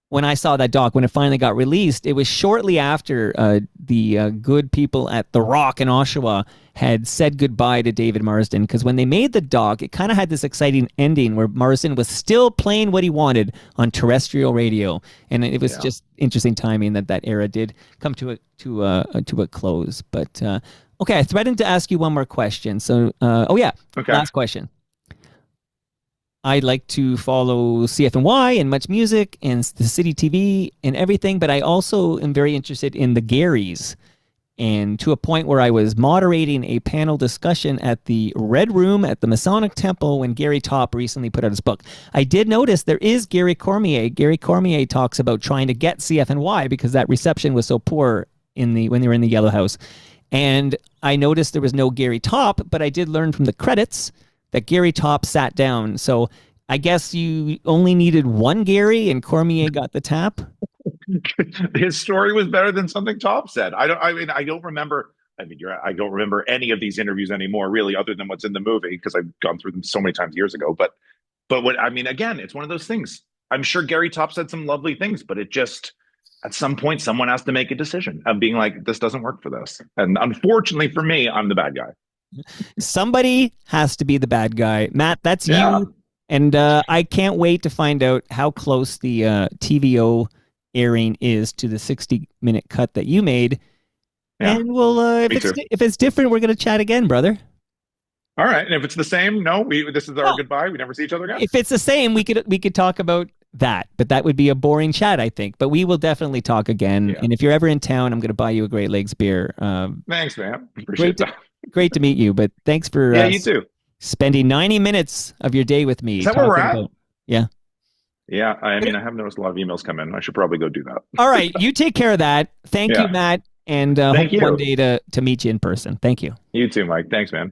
when I saw that doc, when it finally got released, it was shortly after the good people at The Rock in Oshawa had said goodbye to David Marsden, because when they made the doc, it kind of had this exciting ending where Marsden was still playing what he wanted on terrestrial radio, and it was just interesting timing that era did come to a close. But okay, I threatened to ask you one more question. So, last question. I like to follow CFNY and Much Music and the City TV and everything, but I also am very interested in the Garys, and to a point where I was moderating a panel discussion at the Red Room at the Masonic Temple when Gary Topp recently put out his book. I did notice there is Gary Cormier. Gary Cormier talks about trying to get CFNY because that reception was so poor when they were in the Yellow House. And I noticed there was no Gary Topp, but I did learn from the credits that Gary Topp sat down. So I guess you only needed one Gary and Cormier got the tap. His story was better than something Topp said. I don't remember. I don't remember any of these interviews anymore, really, other than what's in the movie, because I've gone through them so many times years ago. But again, it's one of those things. I'm sure Gary Topp said some lovely things, but it just, at some point, someone has to make a decision of being like, this doesn't work for this. And unfortunately for me, I'm the bad guy. Somebody has to be the bad guy. Matt, that's you. And I can't wait to find out how close the TVO airing is to the 60-minute cut that you made. Yeah. And we'll if it's different, we're going to chat again, brother. All right. And if it's the same, this is our goodbye. We never see each other again. If it's the same, we could talk about that, but that would be a boring chat, I think. But we will definitely talk again. Yeah. And if you're ever in town, I'm going to buy you a Great Lakes beer. Thanks, man. Appreciate that. Great to meet you, but thanks for you too. Spending 90 minutes of your day with me. Is that where we're at? Yeah. Yeah. I mean, I have noticed a lot of emails come in. I should probably go do that. All right. You take care of that. Thank you, Matt. And hope you. One day to meet you in person. Thank you. You too, Mike. Thanks, man.